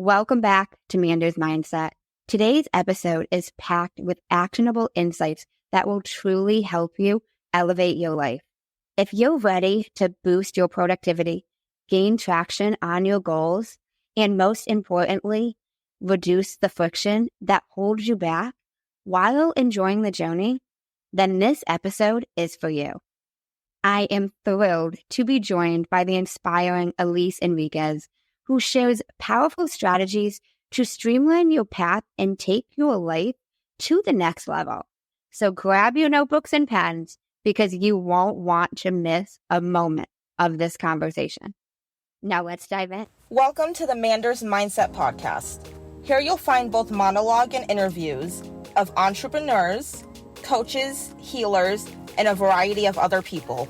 Welcome back to Mander's Mindset. Today's episode is packed with actionable insights that will truly help you elevate your life. If you're ready to boost your productivity, gain traction on your goals, and most importantly, reduce the friction that holds you back while enjoying the journey, then this episode is for you. I am thrilled to be joined by the inspiring Elise Enriquez, who shares powerful strategies to streamline your path and take your life to the next level. So grab your notebooks and pens because you won't want to miss a moment of this conversation. Now let's dive in. Welcome to the Mander's Mindset podcast. Here you'll find both monologue and interviews of entrepreneurs, coaches, healers, and a variety of other people,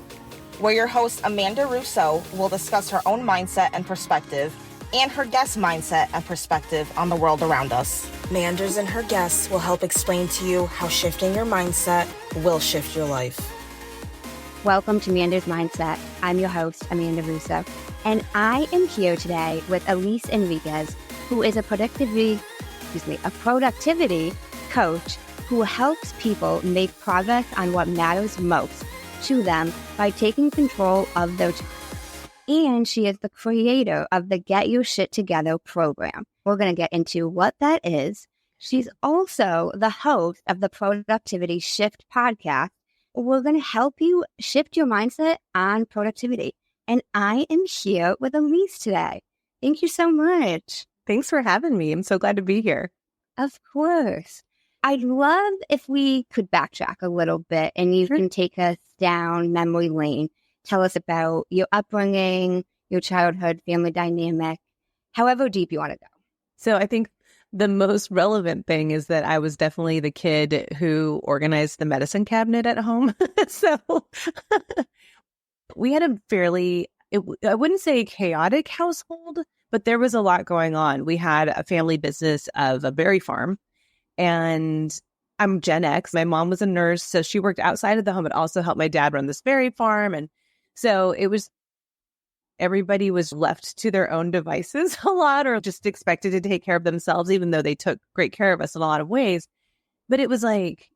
where your host Amanda Russo will discuss her own mindset and perspective and her guest mindset and perspective on the world around us. Manders and her guests will help explain to you how shifting your mindset will shift your life. Welcome to Mander's Mindset. I'm your host, Amanda Russo, and I am here today with Elise Enriquez, who is a productivity coach who helps people make progress on what matters most to them by taking control of their time. And she is the creator of the Get Your Shit Together program. We're going to get into what that is. She's also the host of the Productivity Shift podcast. We're going to help you shift your mindset on productivity. And I am here with Elise today. Thank you so much. Thanks for having me. I'm so glad to be here. Of course. I'd love if we could backtrack a little bit and you can take us down memory lane. Tell us about your upbringing, your childhood, family dynamic, however deep you want to go. So I think the most relevant thing is that I was definitely the kid who organized the medicine cabinet at home. So we had a fairly, I wouldn't say chaotic household, but there was a lot going on. We had a family business of a berry farm. And I'm Gen X. My mom was a nurse, so she worked outside of the home, but also helped my dad run this berry farm. And so everybody was left to their own devices a lot, or just expected to take care of themselves, even though they took great care of us in a lot of ways. But it was like,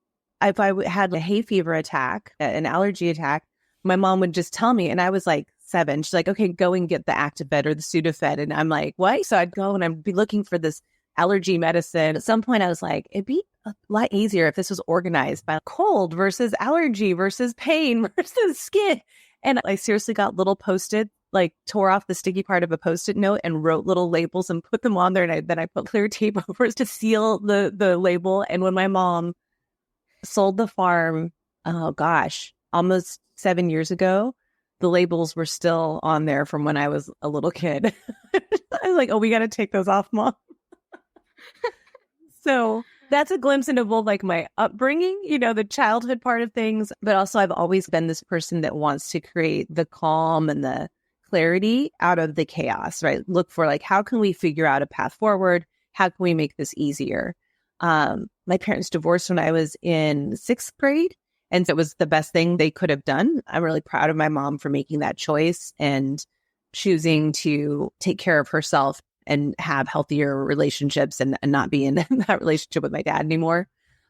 if I had a hay fever attack, an allergy attack, my mom would just tell me, and I was like 7. She's like, okay, go and get the Actived or the Sudafed. And I'm like, what? So I'd go and I'd be looking for this allergy medicine. At some point I was like, it'd be a lot easier if this was organized by cold versus allergy versus pain versus skin. And I seriously got little Post-it, like tore off the sticky part of a Post-it note and wrote little labels and put them on there. And then I put clear tape over to seal the label. And when my mom sold the farm, oh gosh, almost 7 years ago, the labels were still on there from when I was a little kid. I was like, oh, we got to take those off, Mom. So that's a glimpse into both like my upbringing, the childhood part of things, but also I've always been this person that wants to create the calm and the clarity out of the chaos, right? Look for like, how can we figure out a path forward? How can we make this easier? My parents divorced when I was in 6th grade, and so it was the best thing they could have done. I'm really proud of my mom for making that choice and choosing to take care of herself and have healthier relationships and not be in that relationship with my dad anymore.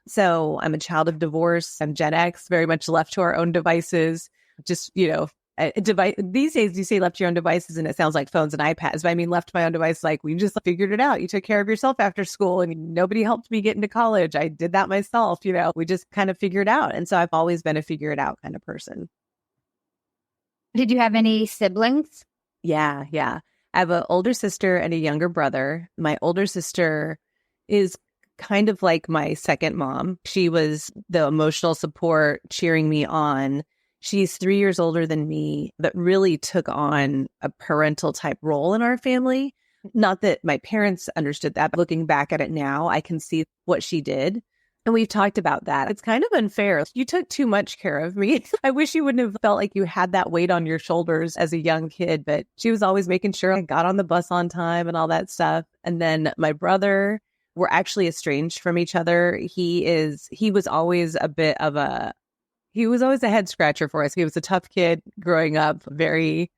So I'm a child of divorce. I'm Gen X, very much left to our own devices. Just, these days you say left to your own devices and it sounds like phones and iPads, but I mean left to my own device, like we just figured it out. You took care of yourself after school and nobody helped me get into college. I did that myself, we just kind of figured it out. And so I've always been a figure it out kind of person. Did you have any siblings? Yeah. I have an older sister and a younger brother. My older sister is kind of like my second mom. She was the emotional support, cheering me on. She's 3 years older than me, but really took on a parental type role in our family. Not that my parents understood that, but looking back at it now, I can see what she did. And we've talked about that. It's kind of unfair. You took too much care of me. I wish you wouldn't have felt like you had that weight on your shoulders as a young kid, but she was always making sure I got on the bus on time and all that stuff. And then my brother, we're actually estranged from each other. He was always a head scratcher for us. He was a tough kid growing up, very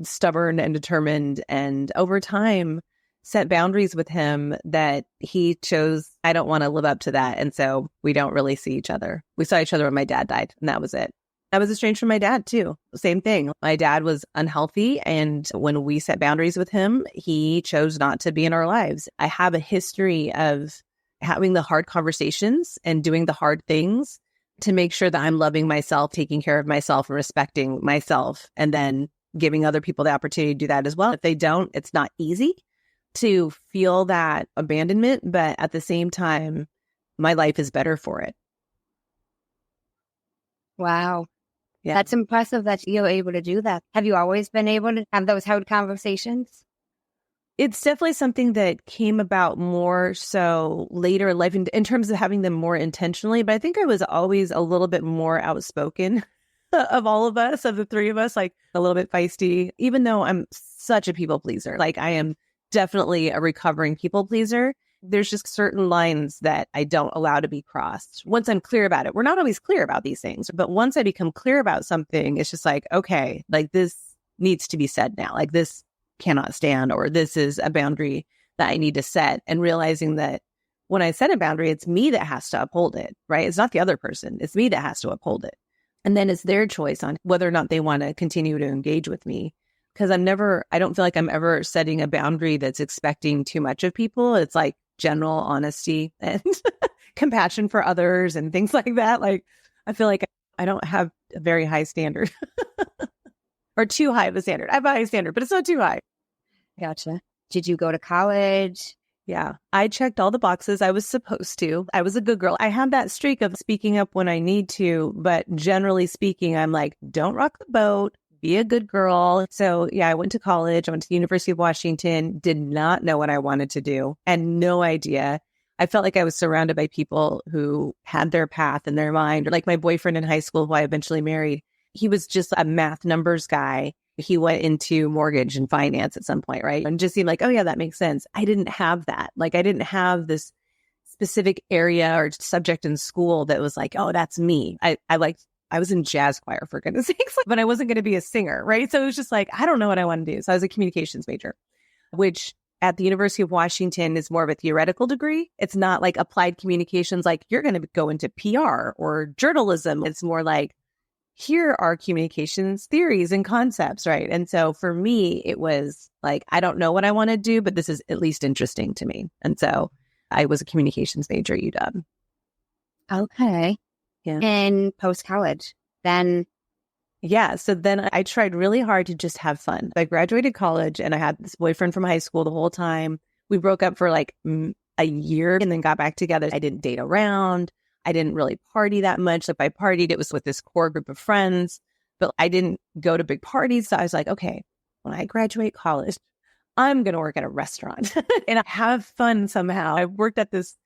stubborn and determined. And over time, set boundaries with him that he chose, I don't want to live up to that. And so we don't really see each other. We saw each other when my dad died, and that was it. I was estranged from my dad too. Same thing. My dad was unhealthy. And when we set boundaries with him, he chose not to be in our lives. I have a history of having the hard conversations and doing the hard things to make sure that I'm loving myself, taking care of myself, and respecting myself, and then giving other people the opportunity to do that as well. If they don't, it's not easy to feel that abandonment, but at the same time, my life is better for it. Wow. Yeah. That's impressive that you're able to do that. Have you always been able to have those hard conversations? It's definitely something that came about more so later in life in terms of having them more intentionally. But I think I was always a little bit more outspoken of all of us, of the three of us, like a little bit feisty, even though I'm such a people pleaser. Like I am definitely a recovering people pleaser. There's just certain lines that I don't allow to be crossed. Once I'm clear about it, we're not always clear about these things, but once I become clear about something, it's just like, okay, like this needs to be said now. Like this cannot stand, or this is a boundary that I need to set. And realizing that when I set a boundary, it's me that has to uphold it, right? It's not the other person. It's me that has to uphold it. And then it's their choice on whether or not they want to continue to engage with me. Because I don't feel like I'm ever setting a boundary that's expecting too much of people. It's like general honesty and compassion for others and things like that. Like, I feel like I don't have a very high standard or too high of a standard. I have a high standard, but it's not too high. Gotcha. Did you go to college? Yeah, I checked all the boxes I was supposed to. I was a good girl. I have that streak of speaking up when I need to, but generally speaking, I'm like, don't rock the boat. Be a good girl. So yeah, I went to college. I went to the University of Washington, did not know what I wanted to do and no idea. I felt like I was surrounded by people who had their path in their mind. Like my boyfriend in high school, who I eventually married, he was just a math numbers guy. He went into mortgage and finance at some point, right? And just seemed like, oh yeah, that makes sense. I didn't have that. Like I didn't have this specific area or subject in school that was like, oh, that's me. I was in jazz choir, for goodness sakes, but I wasn't going to be a singer, right? So it was just like, I don't know what I want to do. So I was a communications major, which at the University of Washington is more of a theoretical degree. It's not like applied communications, like you're going to go into PR or journalism. It's more like, here are communications theories and concepts, right? And so for me, it was like, I don't know what I want to do, but this is at least interesting to me. And so I was a communications major at UW. Okay. Yeah. And post-college, then? Yeah. So then I tried really hard to just have fun. I graduated college and I had this boyfriend from high school the whole time. We broke up for like a year and then got back together. I didn't date around. I didn't really party that much. If I partied, it was with this core group of friends, but I didn't go to big parties. So I was like, okay, when I graduate college, I'm going to work at a restaurant and have fun somehow. I worked at this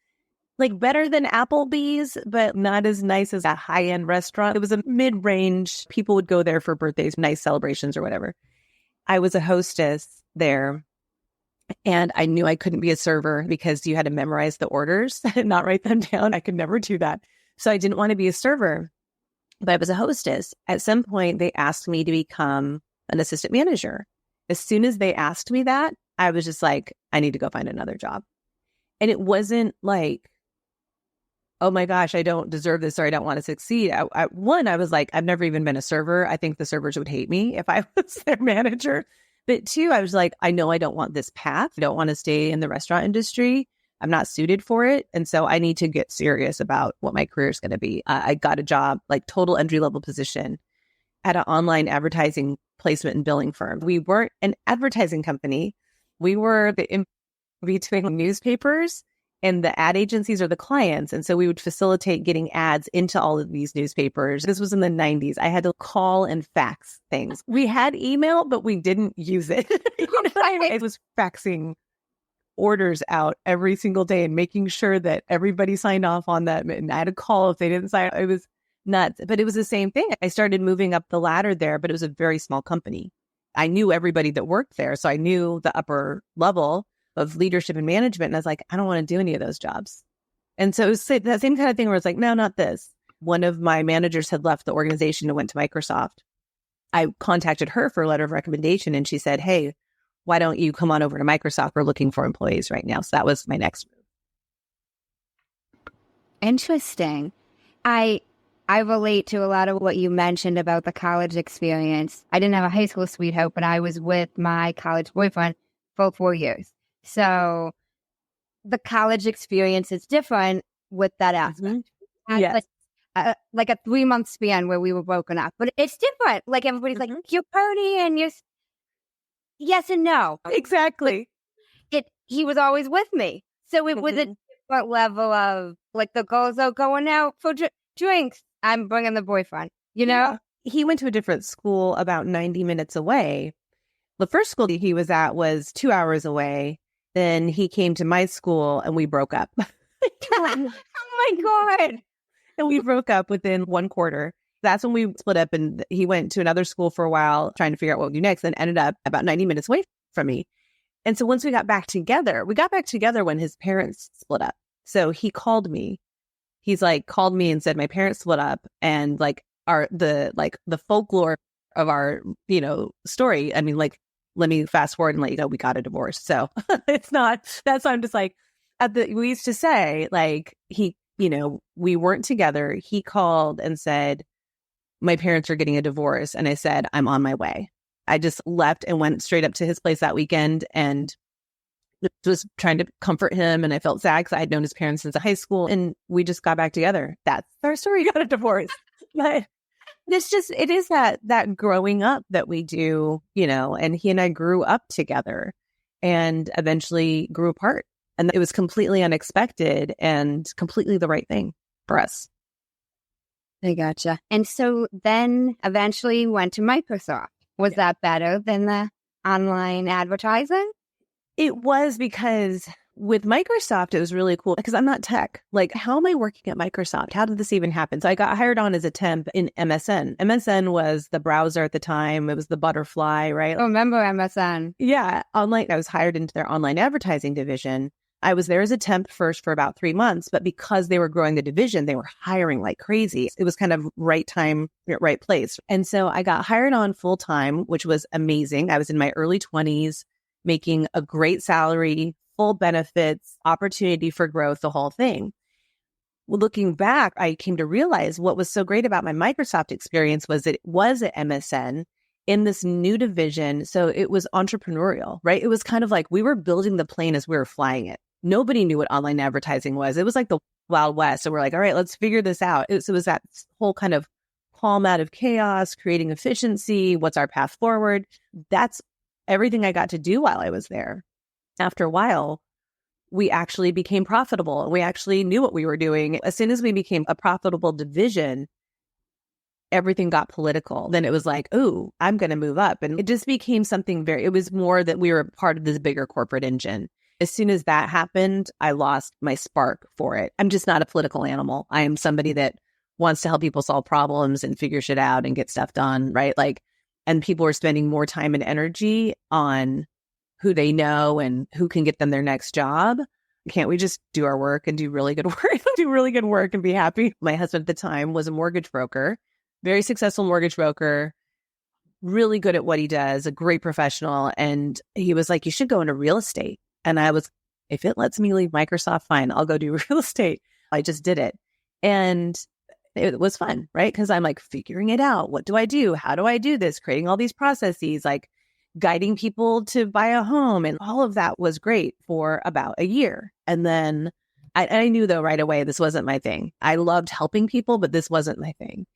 like better than Applebee's, but not as nice as a high-end restaurant. It was a mid-range. People would go there for birthdays, nice celebrations or whatever. I was a hostess there. And I knew I couldn't be a server because you had to memorize the orders and not write them down. I could never do that. So I didn't want to be a server, but I was a hostess. At some point, they asked me to become an assistant manager. As soon as they asked me that, I was just like, I need to go find another job. And it wasn't like, oh my gosh, I don't deserve this or I don't want to succeed. I was like, I've never even been a server. I think the servers would hate me if I was their manager. But two, I was like, I know I don't want this path. I don't want to stay in the restaurant industry. I'm not suited for it. And so I need to get serious about what my career is going to be. I got a job, like total entry-level position at an online advertising placement and billing firm. We weren't an advertising company. We were the in between newspapers and the ad agencies or the clients. And so we would facilitate getting ads into all of these newspapers. This was in the 90s. I had to call and fax things. We had email, but we didn't use it. I was faxing orders out every single day and making sure that everybody signed off on that. And I had to call if they didn't sign. It was nuts, but it was the same thing. I started moving up the ladder there, but it was a very small company. I knew everybody that worked there. So I knew the upper level of leadership and management. And I was like, I don't want to do any of those jobs. And so it was that same kind of thing where it's like, no, not this. One of my managers had left the organization and went to Microsoft. I contacted her for a letter of recommendation and she said, hey, why don't you come on over to Microsoft? We're looking for employees right now. So that was my next move. Interesting. I relate to a lot of what you mentioned about the college experience. I didn't have a high school sweetheart, but I was with my college boyfriend for 4 years. So the college experience is different with that aspect. Yes. Like a 3-month span where we were broken up, but it's different. Like everybody's like, you're partying and you're yes and no. Exactly. He was always with me. So it was a different level of like the girls are going out for drinks. I'm bringing the boyfriend, you know? Yeah. He went to a different school about 90 minutes away. The first school he was at was 2 hours away. Then he came to my school and we broke up. Oh my God. And we broke up within 1 quarter. That's when we split up, and he went to another school for a while trying to figure out what to do next, and ended up about 90 minutes away from me. And so once we got back together when his parents split up. So he called me. He's like, called me and said, my parents split up, and like the folklore of our, story. I mean, like, let me fast forward and let you know we got a divorce. So it's not, that's why I'm just like, we used to say, like, we weren't together. He called and said, my parents are getting a divorce. And I said, I'm on my way. I just left and went straight up to his place that weekend and was trying to comfort him. And I felt sad because I had known his parents since high school, and we just got back together. That's our story. Got a divorce. But it is that growing up that we do, and he and I grew up together and eventually grew apart. And it was completely unexpected and completely the right thing for us. I gotcha. And so then eventually went to Microsoft. Was that better than the online advertising? It was, because with Microsoft, it was really cool because I'm not tech. Like, how am I working at Microsoft? How did this even happen? So I got hired on as a temp in MSN. MSN was the browser at the time. It was the butterfly, right? I remember MSN. Yeah. Online. I was hired into their online advertising division. I was there as a temp first for about 3 months, but because they were growing the division, they were hiring like crazy. It was kind of right time, right place. And so I got hired on full time, which was amazing. I was in my early 20s, making a great salary, full benefits, opportunity for growth, the whole thing. Well, looking back, I came to realize what was so great about my Microsoft experience was it was at MSN in this new division. So it was entrepreneurial, right? It was kind of like we were building the plane as we were flying it. Nobody knew what online advertising was. It was like the Wild West. So we're like, all right, let's figure this out. It was that whole kind of calm out of chaos, creating efficiency. What's our path forward? That's everything I got to do while I was there. After a while, we actually became profitable, and we actually knew what we were doing. As soon as we became a profitable division, everything got political. Then it was like, oh, I'm going to move up. And it just became something it was more that we were part of this bigger corporate engine. As soon as that happened, I lost my spark for it. I'm just not a political animal. I am somebody that wants to help people solve problems and figure shit out and get stuff done, right? Like, and people are spending more time and energy on who they know and who can get them their next job. Can't we just do our work and do really good work, and be happy? My husband at the time was a mortgage broker, very successful mortgage broker, really good at what he does, a great professional. And he was like, you should go into real estate. And I was, if it lets me leave Microsoft, fine, I'll go do real estate. I just did it. And it was fun, right? Because I'm like figuring it out. What do I do? How do I do this? Creating all these processes, like guiding people to buy a home. And all of that was great for about a year. And then I knew, though, right away, this wasn't my thing. I loved helping people, but this wasn't my thing.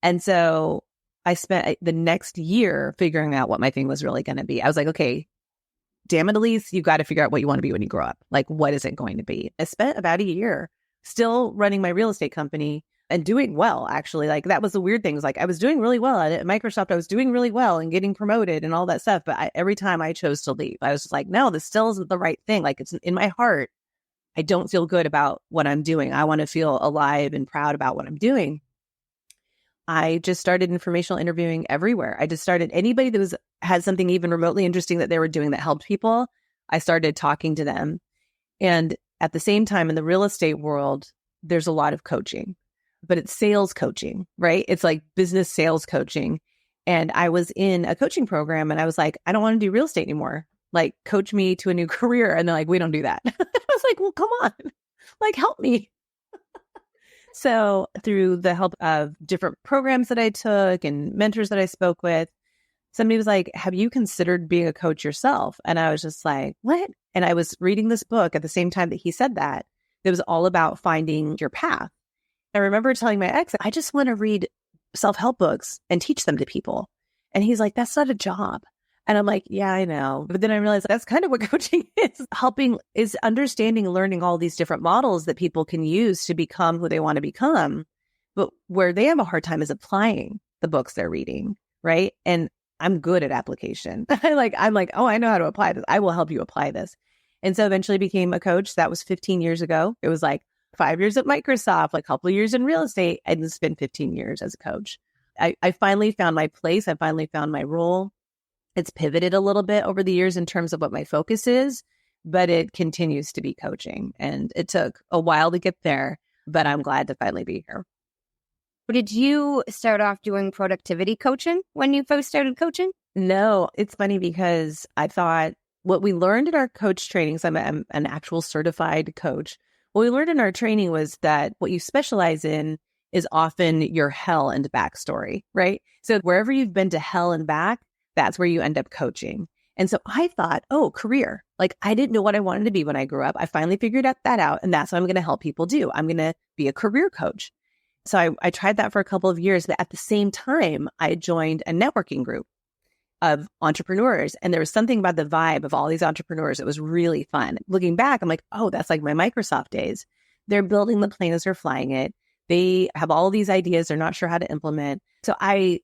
And so I spent the next year figuring out what my thing was really going to be. I was like, okay, damn it, Elise, you got to figure out what you want to be when you grow up. Like, what is it going to be? I spent about a year still running my real estate company and doing well, actually. Like, that was the weird thing. It was like, I was doing really well at it. At Microsoft, I was doing really well and getting promoted and all that stuff. But every time I chose to leave, I was just like, no, this still isn't the right thing. Like, it's in my heart. I don't feel good about what I'm doing. I want to feel alive and proud about what I'm doing. I just started informational interviewing everywhere. I just started anybody that had something even remotely interesting that they were doing that helped people. I started talking to them. And at the same time, in the real estate world, there's a lot of coaching, but it's sales coaching, right? It's like business sales coaching. And I was in a coaching program and I was like, I don't want to do real estate anymore. like coach me to a new career. And they're like, we don't do that. I was like, well, come on, like help me. So through the help of different programs that I took and mentors that I spoke with, somebody was like, have you considered being a coach yourself? And I was just like, what? And I was reading this book at the same time that he said that. It was all about finding your path. I remember telling my ex, I just want to read self-help books and teach them to people. And he's like, that's not a job. And I'm like, yeah, I know. But then I realized that's kind of what coaching is. Helping is understanding and learning all these different models that people can use to become who they want to become. But where they have a hard time is applying the books they're reading, right? And I'm good at application. I'm like, oh, I know how to apply this. I will help you apply this. And so eventually became a coach. That was 15 years ago. It was like 5 years at Microsoft, like a couple of years in real estate. And it's been 15 years as a coach. I finally found my place. I finally found my role. It's pivoted a little bit over the years in terms of what my focus is, but it continues to be coaching. And it took a while to get there, but I'm glad to finally be here. Did you start off doing productivity coaching when you first started coaching? No, it's funny because I thought what we learned in our coach trainings, I'm an actual certified coach. What we learned in our training was that what you specialize in is often your hell and back story, right? So wherever you've been to hell and back, that's where you end up coaching. And so I thought, oh, career. Like I didn't know what I wanted to be when I grew up. I finally figured that out. And that's what I'm going to help people do. I'm going to be a career coach. So I tried that for a couple of years. But at the same time, I joined a networking group of entrepreneurs. And there was something about the vibe of all these entrepreneurs that was really fun. Looking back, I'm like, oh, that's like my Microsoft days. They're building the plane as they're flying it. They have all these ideas. They're not sure how to implement. So I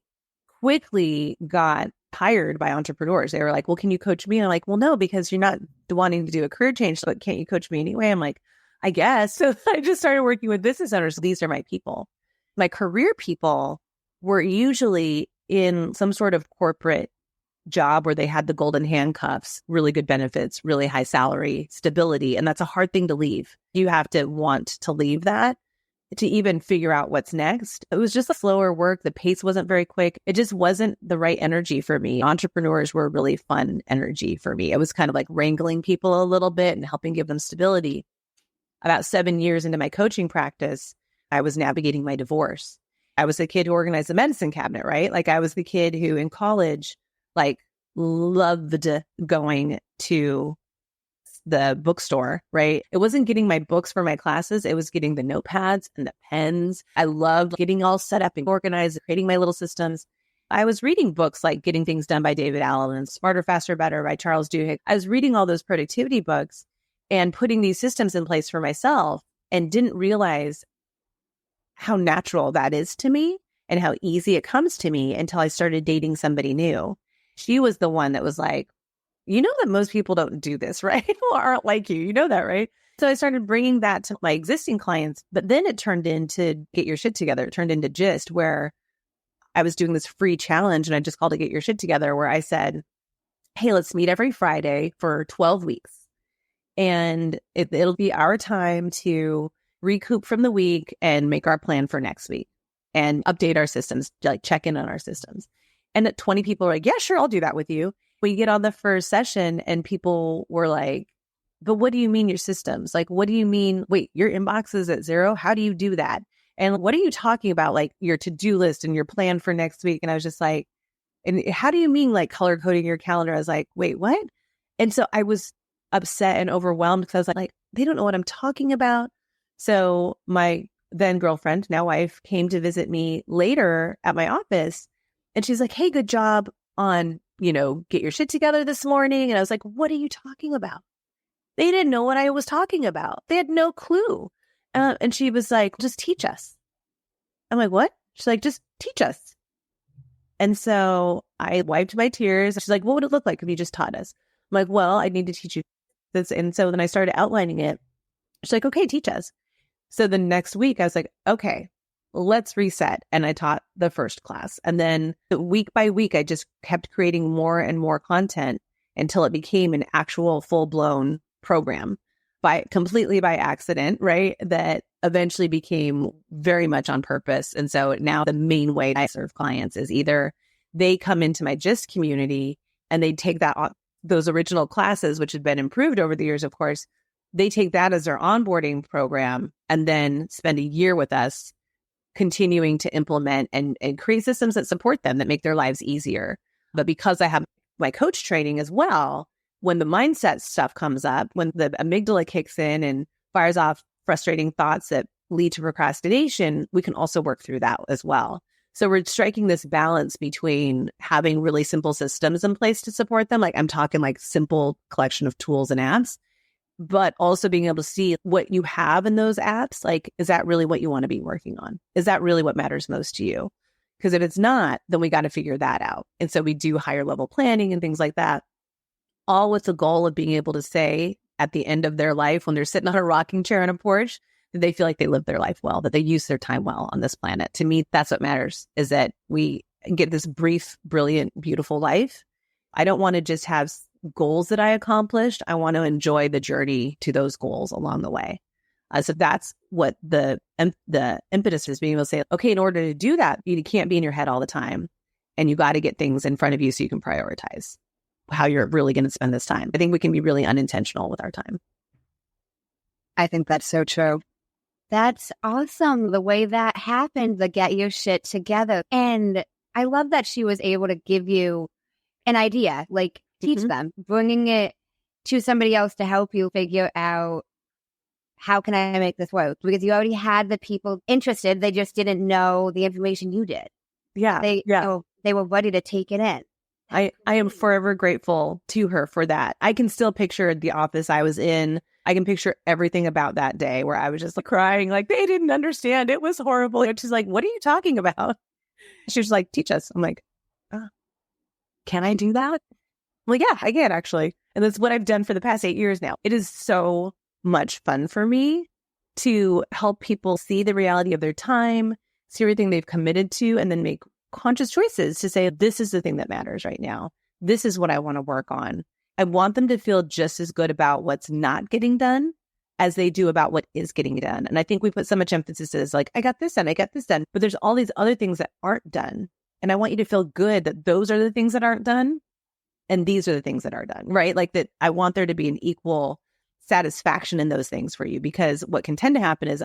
quickly got hired by entrepreneurs. They were like, well, can you coach me? And I'm like, well, no, because you're not wanting to do a career change. So can't you coach me anyway? I'm like, I guess. So I just started working with business owners. These are my people. My career people were usually in some sort of corporate job where they had the golden handcuffs, really good benefits, really high salary, stability. And that's a hard thing to leave. You have to want to leave that to even figure out what's next. It was just a slower work. The pace wasn't very quick. It just wasn't the right energy for me. Entrepreneurs were really fun energy for me. It was kind of like wrangling people a little bit and helping give them stability. About 7 years into my coaching practice, I was navigating my divorce. I was the kid who organized the medicine cabinet, right? Like I was the kid who in college, like loved going to the bookstore, right? It wasn't getting my books for my classes. It was getting the notepads and the pens. I loved getting all set up and organized, creating my little systems. I was reading books like Getting Things Done by David Allen and Smarter, Faster, Better by Charles Duhigg. I was reading all those productivity books and putting these systems in place for myself and didn't realize how natural that is to me and how easy it comes to me until I started dating somebody new. She was the one that was like, you know that most people don't do this, right? Or aren't like you. You know that, right? So I started bringing that to my existing clients, but then it turned into Get Your Shit Together. It turned into Gist, where I was doing this free challenge and I just called it Get Your Shit Together, where I said, hey, let's meet every Friday for 12 weeks. And it'll be our time to recoup from the week and make our plan for next week and update our systems, like check in on our systems. And 20 people were like, yeah, sure, I'll do that with you. We get on the first session and people were like, but what do you mean your systems? Like, what do you mean? Wait, your inbox is at 0? How do you do that? And what are you talking about? Like your to-do list and your plan for next week. And I was just like, and how do you mean like color coding your calendar? I was like, wait, what? And so I was upset and overwhelmed because I was like, they don't know what I'm talking about. So my then girlfriend, now wife, came to visit me later at my office. And she's like, hey, good job on, get your shit together this morning. And I was like, what are you talking about? They didn't know what I was talking about. They had no clue. And she was like, just teach us. I'm like, what? She's like, just teach us. And so I wiped my tears. She's like, what would it look like if you just taught us? I'm like, well, I need to teach you this. And so then I started outlining it. She's like, okay, teach us. So the next week I was like, okay, let's reset. And I taught the first class. And then week by week, I just kept creating more and more content until it became an actual full-blown program completely by accident, right? That eventually became very much on purpose. And so now the main way I serve clients is either they come into my Gist community and they take that those original classes, which had been improved over the years, of course, they take that as their onboarding program and then spend a year with us continuing to implement and create systems that support them, that make their lives easier. But because I have my coach training as well, when the mindset stuff comes up, when the amygdala kicks in and fires off frustrating thoughts that lead to procrastination, we can also work through that as well. So we're striking this balance between having really simple systems in place to support them. Like I'm talking like simple collection of tools and apps, but also being able to see what you have in those apps. Like, is that really what you want to be working on? Is that really what matters most to you? Because if it's not, then we got to figure that out. And so we do higher level planning and things like that, all with the goal of being able to say at the end of their life, when they're sitting on a rocking chair on a porch, that they feel like they lived their life well, that they used their time well on this planet. To me, that's what matters, is that we get this brief, brilliant, beautiful life. I don't want to just have goals that I accomplished. I want to enjoy the journey to those goals along the way. So that's what the impetus is, being able to say, okay, in order to do that, you can't be in your head all the time. And you got to get things in front of you so you can prioritize how you're really going to spend this time. I think we can be really unintentional with our time. I think that's so true. That's awesome. The way that happened, the get your shit together. And I love that she was able to give you an idea, like teach them, bringing it to somebody else to help you figure out, how can I make this work? Because you already had the people interested. They just didn't know the information you did. Yeah. They were ready to take it in. I am forever grateful to her for that. I can still picture the office I was in. I can picture everything about that day where I was just like crying, like they didn't understand. It was horrible. And she's like, what are you talking about? She was like, teach us. I'm like, can I do that? I'm like, yeah, I can actually. And that's what I've done for the past 8 years now. It is so much fun for me to help people see the reality of their time, see everything they've committed to, and then make conscious choices to say, this is the thing that matters right now. This is what I want to work on. I want them to feel just as good about what's not getting done as they do about what is getting done. And I think we put so much emphasis as like, I got this done, I got this done. But there's all these other things that aren't done. And I want you to feel good that those are the things that aren't done. And these are the things that are done, right? Like that I want there to be an equal satisfaction in those things for you. Because what can tend to happen is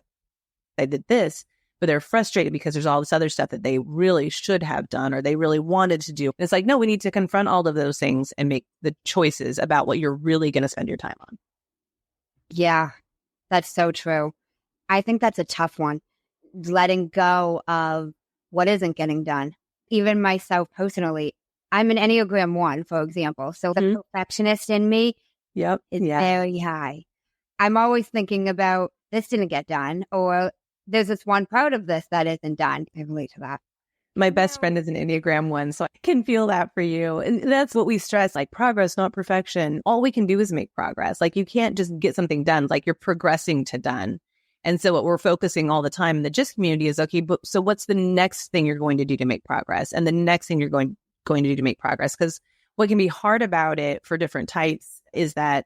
I did this, but they're frustrated because there's all this other stuff that they really should have done or they really wanted to do. And it's like, no, we need to confront all of those things and make the choices about what you're really going to spend your time on. Yeah, that's so true. I think that's a tough one. Letting go of what isn't getting done. Even myself personally, I'm an Enneagram 1, for example. So the perfectionist in me is very high. I'm always thinking about this didn't get done, or there's this one part of this that isn't done. I relate to that. My best friend is an Enneagram 1, so I can feel that for you. And that's what we stress, like progress, not perfection. All we can do is make progress. Like you can't just get something done, like you're progressing to done. And so what we're focusing all the time in the GIST community is, okay, but so what's the next thing you're going to do to make progress? And the next thing you're going to do to make progress? Because what can be hard about it for different types is that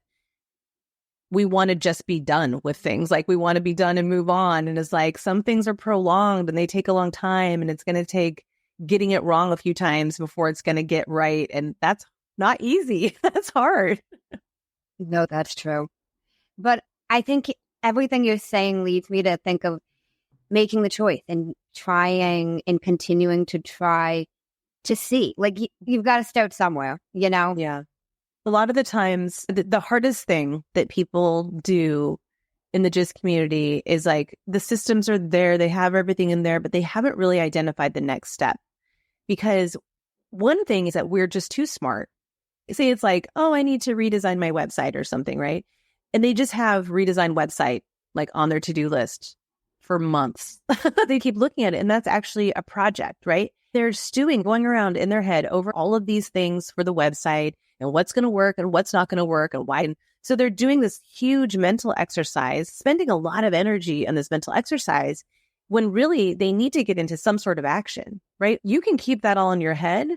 we want to just be done with things. Like we want to be done and move on. And it's like some things are prolonged and they take a long time, and it's going to take getting it wrong a few times before it's going to get right. And that's not easy. That's hard. No, that's true. But I think everything you're saying leads me to think of making the choice and trying and continuing to try to see. Like you've got to start somewhere, you know? Yeah. A lot of the times, the hardest thing that people do in the GIST community is like the systems are there, they have everything in there, but they haven't really identified the next step. Because one thing is that we're just too smart. Say it's like, oh, I need to redesign my website or something, right? And they just have redesign website like on their to-do list for months. They keep looking at it, and that's actually a project, right? They're stewing, going around in their head over all of these things for the website and what's going to work and what's not going to work and why. And so they're doing this huge mental exercise, spending a lot of energy on this mental exercise when really they need to get into some sort of action, right? You can keep that all in your head,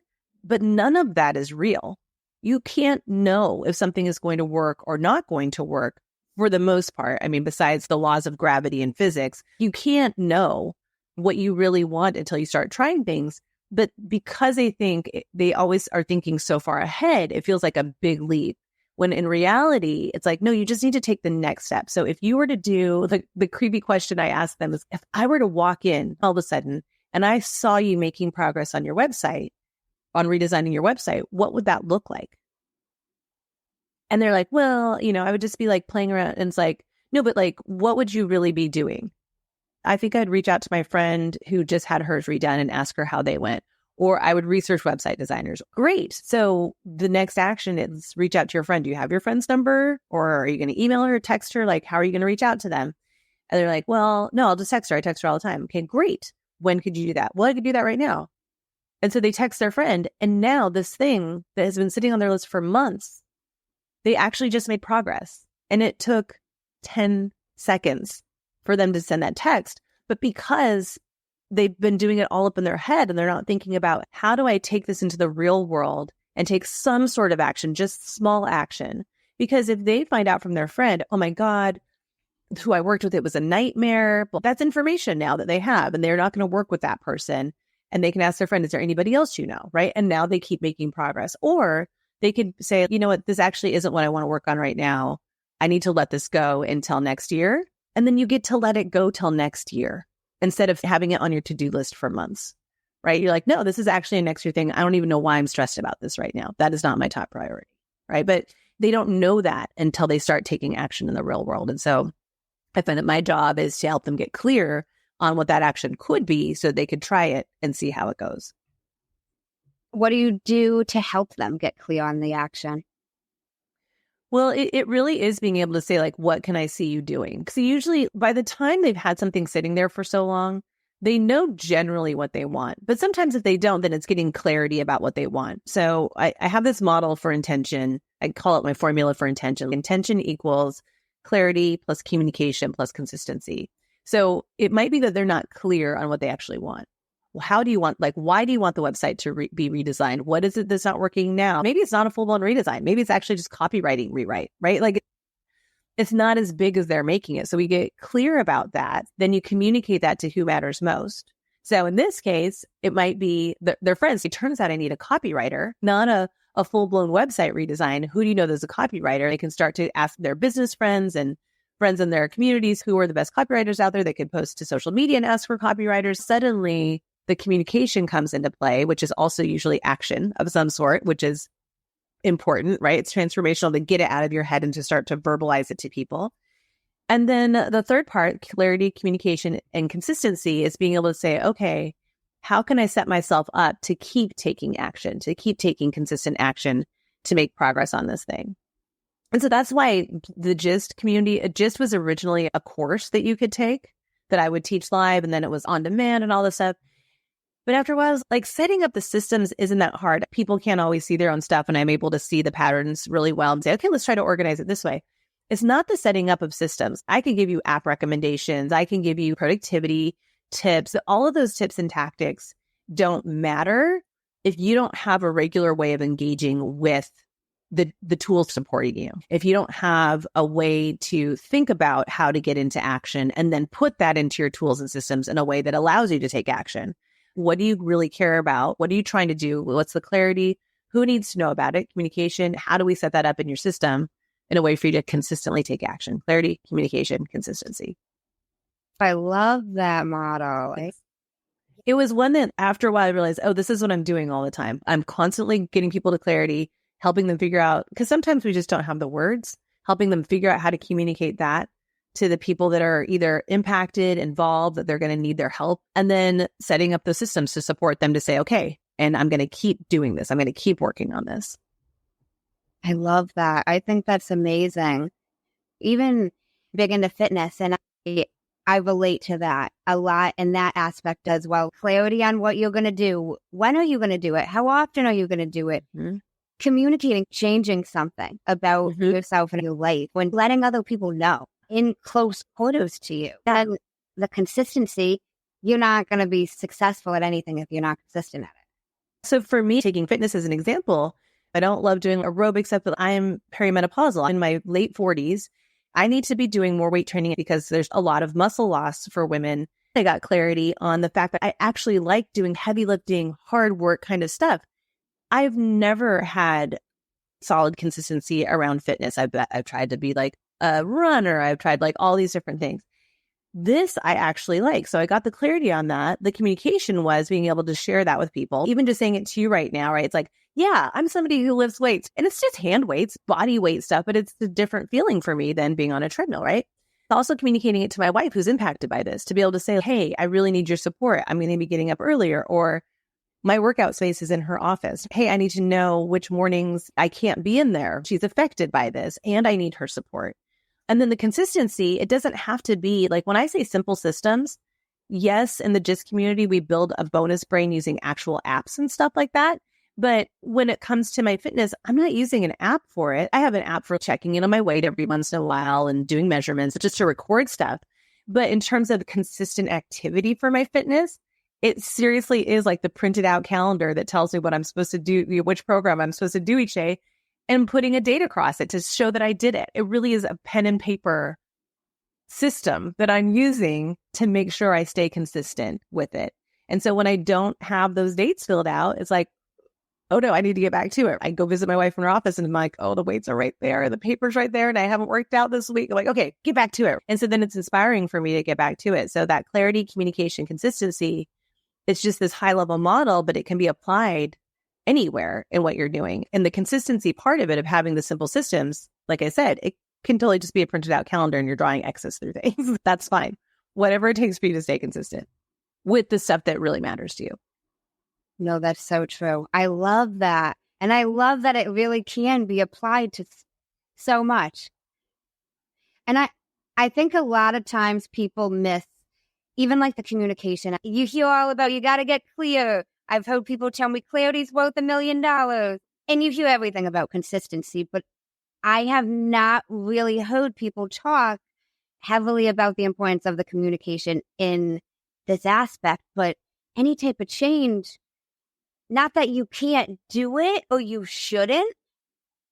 but none of that is real. You can't know if something is going to work or not going to work for the most part. I mean, besides the laws of gravity and physics, you can't know what you really want until you start trying things. But because they always are thinking so far ahead, it feels like a big leap. When in reality, it's like, no, you just need to take the next step. So if you were to do the creepy question I asked them is, if I were to walk in all of a sudden and I saw you making progress on your website, on redesigning your website, what would that look like? And they're like, well, I would just be like playing around. And it's like, no, but like, what would you really be doing? I think I'd reach out to my friend who just had hers redone and ask her how they went. Or I would research website designers. Great. So the next action is reach out to your friend. Do you have your friend's number? Or are you going to email her or text her? Like, how are you going to reach out to them? And they're like, well, no, I'll just text her. I text her all the time. Okay, great. When could you do that? Well, I could do that right now. And so they text their friend. And now this thing that has been sitting on their list for months, they actually just made progress. And it took 10 seconds for them to send that text. But because they've been doing it all up in their head and they're not thinking about, how do I take this into the real world and take some sort of action, just small action? Because if they find out from their friend, oh my God, who I worked with, it was a nightmare. Well, that's information now that they have, and they're not going to work with that person. And they can ask their friend, is there anybody else you know? Right. And now they keep making progress. Or they could say, you know what, this actually isn't what I want to work on right now. I need to let this go until next year. And then you get to let it go till next year, instead of having it on your to-do list for months, right? You're like, no, this is actually a next year thing. I don't even know why I'm stressed about this right now. That is not my top priority, right? But they don't know that until they start taking action in the real world. And so I find that my job is to help them get clear on what that action could be so they could try it and see how it goes. What do you do to help them get clear on the action? Well, it really is being able to say, like, what can I see you doing? Because usually by the time they've had something sitting there for so long, they know generally what they want. But sometimes if they don't, then it's getting clarity about what they want. So I have this model for intention. I call it my formula for intention. Intention equals clarity plus communication plus consistency. So it might be that they're not clear on what they actually want. Well, how do you want, like, why do you want the website to be redesigned? What is it that's not working now? Maybe it's not a full-blown redesign. Maybe it's actually just copywriting rewrite, right? Like, it's not as big as they're making it. So we get clear about that. Then you communicate that to who matters most. So in this case, it might be their friends. It turns out I need a copywriter, not a full-blown website redesign. Who do you know there's a copywriter? They can start to ask their business friends and friends in their communities who are the best copywriters out there. They could post to social media and ask for copywriters. Suddenly, the communication comes into play, which is also usually action of some sort, which is important, right? It's transformational to get it out of your head and to start to verbalize it to people. And then the third part, clarity, communication, and consistency, is being able to say, okay, how can I set myself up to keep taking action, to keep taking consistent action to make progress on this thing? And so that's why the GIST community, GIST was originally a course that you could take that I would teach live, and then it was on demand and all this stuff. But after a while, like, setting up the systems isn't that hard. People can't always see their own stuff, and I'm able to see the patterns really well and say, okay, let's try to organize it this way. It's not the setting up of systems. I can give you app recommendations. I can give you productivity tips. All of those tips and tactics don't matter if you don't have a regular way of engaging with the tools supporting you. If you don't have a way to think about how to get into action and then put that into your tools and systems in a way that allows you to take action. What do you really care about? What are you trying to do? What's the clarity? Who needs to know about it? Communication. How do we set that up in your system in a way for you to consistently take action? Clarity, communication, consistency. I love that model. It was one that after a while I realized, oh, this is what I'm doing all the time. I'm constantly getting people to clarity, helping them figure out, because sometimes we just don't have the words, helping them figure out how to communicate that to the people that are either impacted, involved, that they're going to need their help, and then setting up the systems to support them to say, okay, and I'm going to keep doing this. I'm going to keep working on this. I love that. I think that's amazing. Even big into fitness, and I relate to that a lot in that aspect as well. Clarity on what you're going to do. When are you going to do it? How often are you going to do it? Mm-hmm. Communicating, changing something about yourself and your life, when letting other people know in close quarters to you. And the consistency, you're not going to be successful at anything if you're not consistent at it. So for me, taking fitness as an example, I don't love doing aerobics, but I'm perimenopausal. In my late 40s, I need to be doing more weight training because there's a lot of muscle loss for women. I got clarity on the fact that I actually like doing heavy lifting, hard work kind of stuff. I've never had solid consistency around fitness. I've tried to be like a runner. I've tried like all these different things. This I actually like. So I got the clarity on that. The communication was being able to share that with people. Even just saying it to you right now, right? It's like, yeah, I'm somebody who lifts weights, and it's just hand weights, body weight stuff, but it's a different feeling for me than being on a treadmill, right? Also communicating it to my wife who's impacted by this, to be able to say, hey, I really need your support. I'm going to be getting up earlier, or my workout space is in her office. Hey, I need to know which mornings I can't be in there. She's affected by this and I need her support. And then the consistency, it doesn't have to be like when I say simple systems, yes, in the GIST community, we build a bonus brain using actual apps and stuff like that. But when it comes to my fitness, I'm not using an app for it. I have an app for checking in on my weight every once in a while and doing measurements just to record stuff. But in terms of consistent activity for my fitness, it seriously is like the printed out calendar that tells me what I'm supposed to do, which program I'm supposed to do each day, and putting a date across it to show that I did it. It really is a pen and paper system that I'm using to make sure I stay consistent with it. And so when I don't have those dates filled out, it's like, oh no, I need to get back to it. I go visit my wife in her office and I'm like, oh, the weights are right there. The paper's right there. And I haven't worked out this week. I'm like, okay, get back to it. And so then it's inspiring for me to get back to it. So that clarity, communication, consistency, it's just this high level model, but it can be applied anywhere in what you're doing. And the consistency part of it, of having the simple systems, like I said, it can totally just be a printed out calendar and you're drawing X's through things. That's fine. Whatever it takes for you to stay consistent with the stuff that really matters to you. No, that's so true. I love that. And I love that it really can be applied to so much. And I think a lot of times people miss even like the communication. You hear all about, you got to get clear. I've heard people tell me clarity's worth $1 million. And you hear everything about consistency, but I have not really heard people talk heavily about the importance of the communication in this aspect. But any type of change, not that you can't do it or you shouldn't,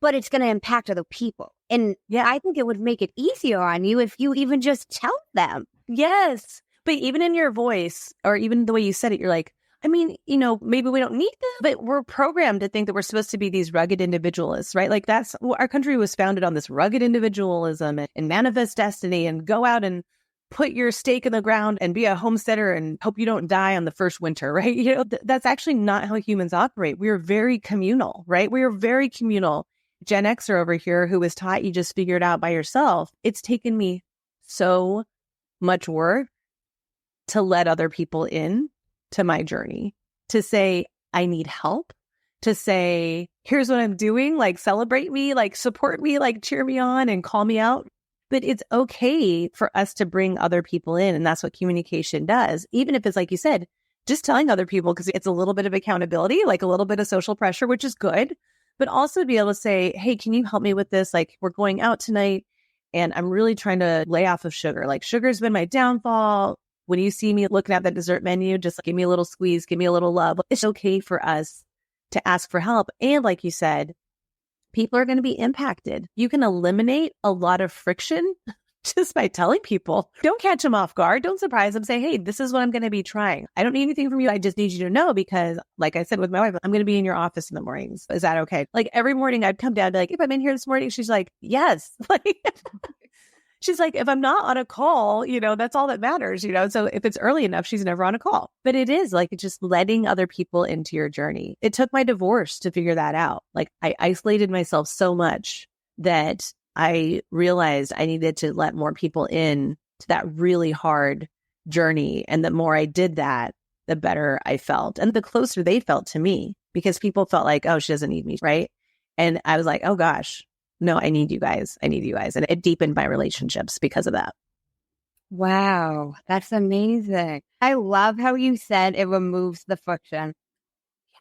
but it's going to impact other people. And yeah, I think it would make it easier on you if you even just tell them. Yes. But even in your voice, or even the way you said it, you're like, I mean, you know, maybe we don't need this, but we're programmed to think that we're supposed to be these rugged individualists, right? Like that's, our country was founded on this rugged individualism and manifest destiny and go out and put your stake in the ground and be a homesteader and hope you don't die on the first winter, right? You know, that's actually not how humans operate. We are very communal, right? We are very communal. Gen Xer over here who was taught you just figure it out by yourself. It's taken me so much work to let other people in to my journey, to say, I need help, to say, here's what I'm doing, like celebrate me, like support me, like cheer me on and call me out. But it's okay for us to bring other people in. And that's what communication does. Even if it's like you said, just telling other people, because it's a little bit of accountability, like a little bit of social pressure, which is good, but also be able to say, hey, can you help me with this? Like we're going out tonight and I'm really trying to lay off of sugar. Like sugar's been my downfall. When you see me looking at that dessert menu, just give me a little squeeze, give me a little love. It's okay for us to ask for help. And like you said, people are going to be impacted. You can eliminate a lot of friction just by telling people. Don't catch them off guard. Don't surprise them. Say, hey, this is what I'm going to be trying. I don't need anything from you. I just need you to know because, like I said with my wife, I'm going to be in your office in the mornings. Is that okay? Like every morning I'd come down and be like, if I'm in here this morning, she's like, yes. Like, she's like, if I'm not on a call, you know, that's all that matters, you know? So if it's early enough, she's never on a call. But it is like just letting other people into your journey. It took my divorce to figure that out. Like I isolated myself so much that I realized I needed to let more people in to that really hard journey. And the more I did that, the better I felt. And the closer they felt to me, because people felt like, oh, she doesn't need me, right? And I was like, oh gosh, no, I need you guys. I need you guys. And it deepened my relationships because of that. Wow, that's amazing. I love how you said it removes the friction.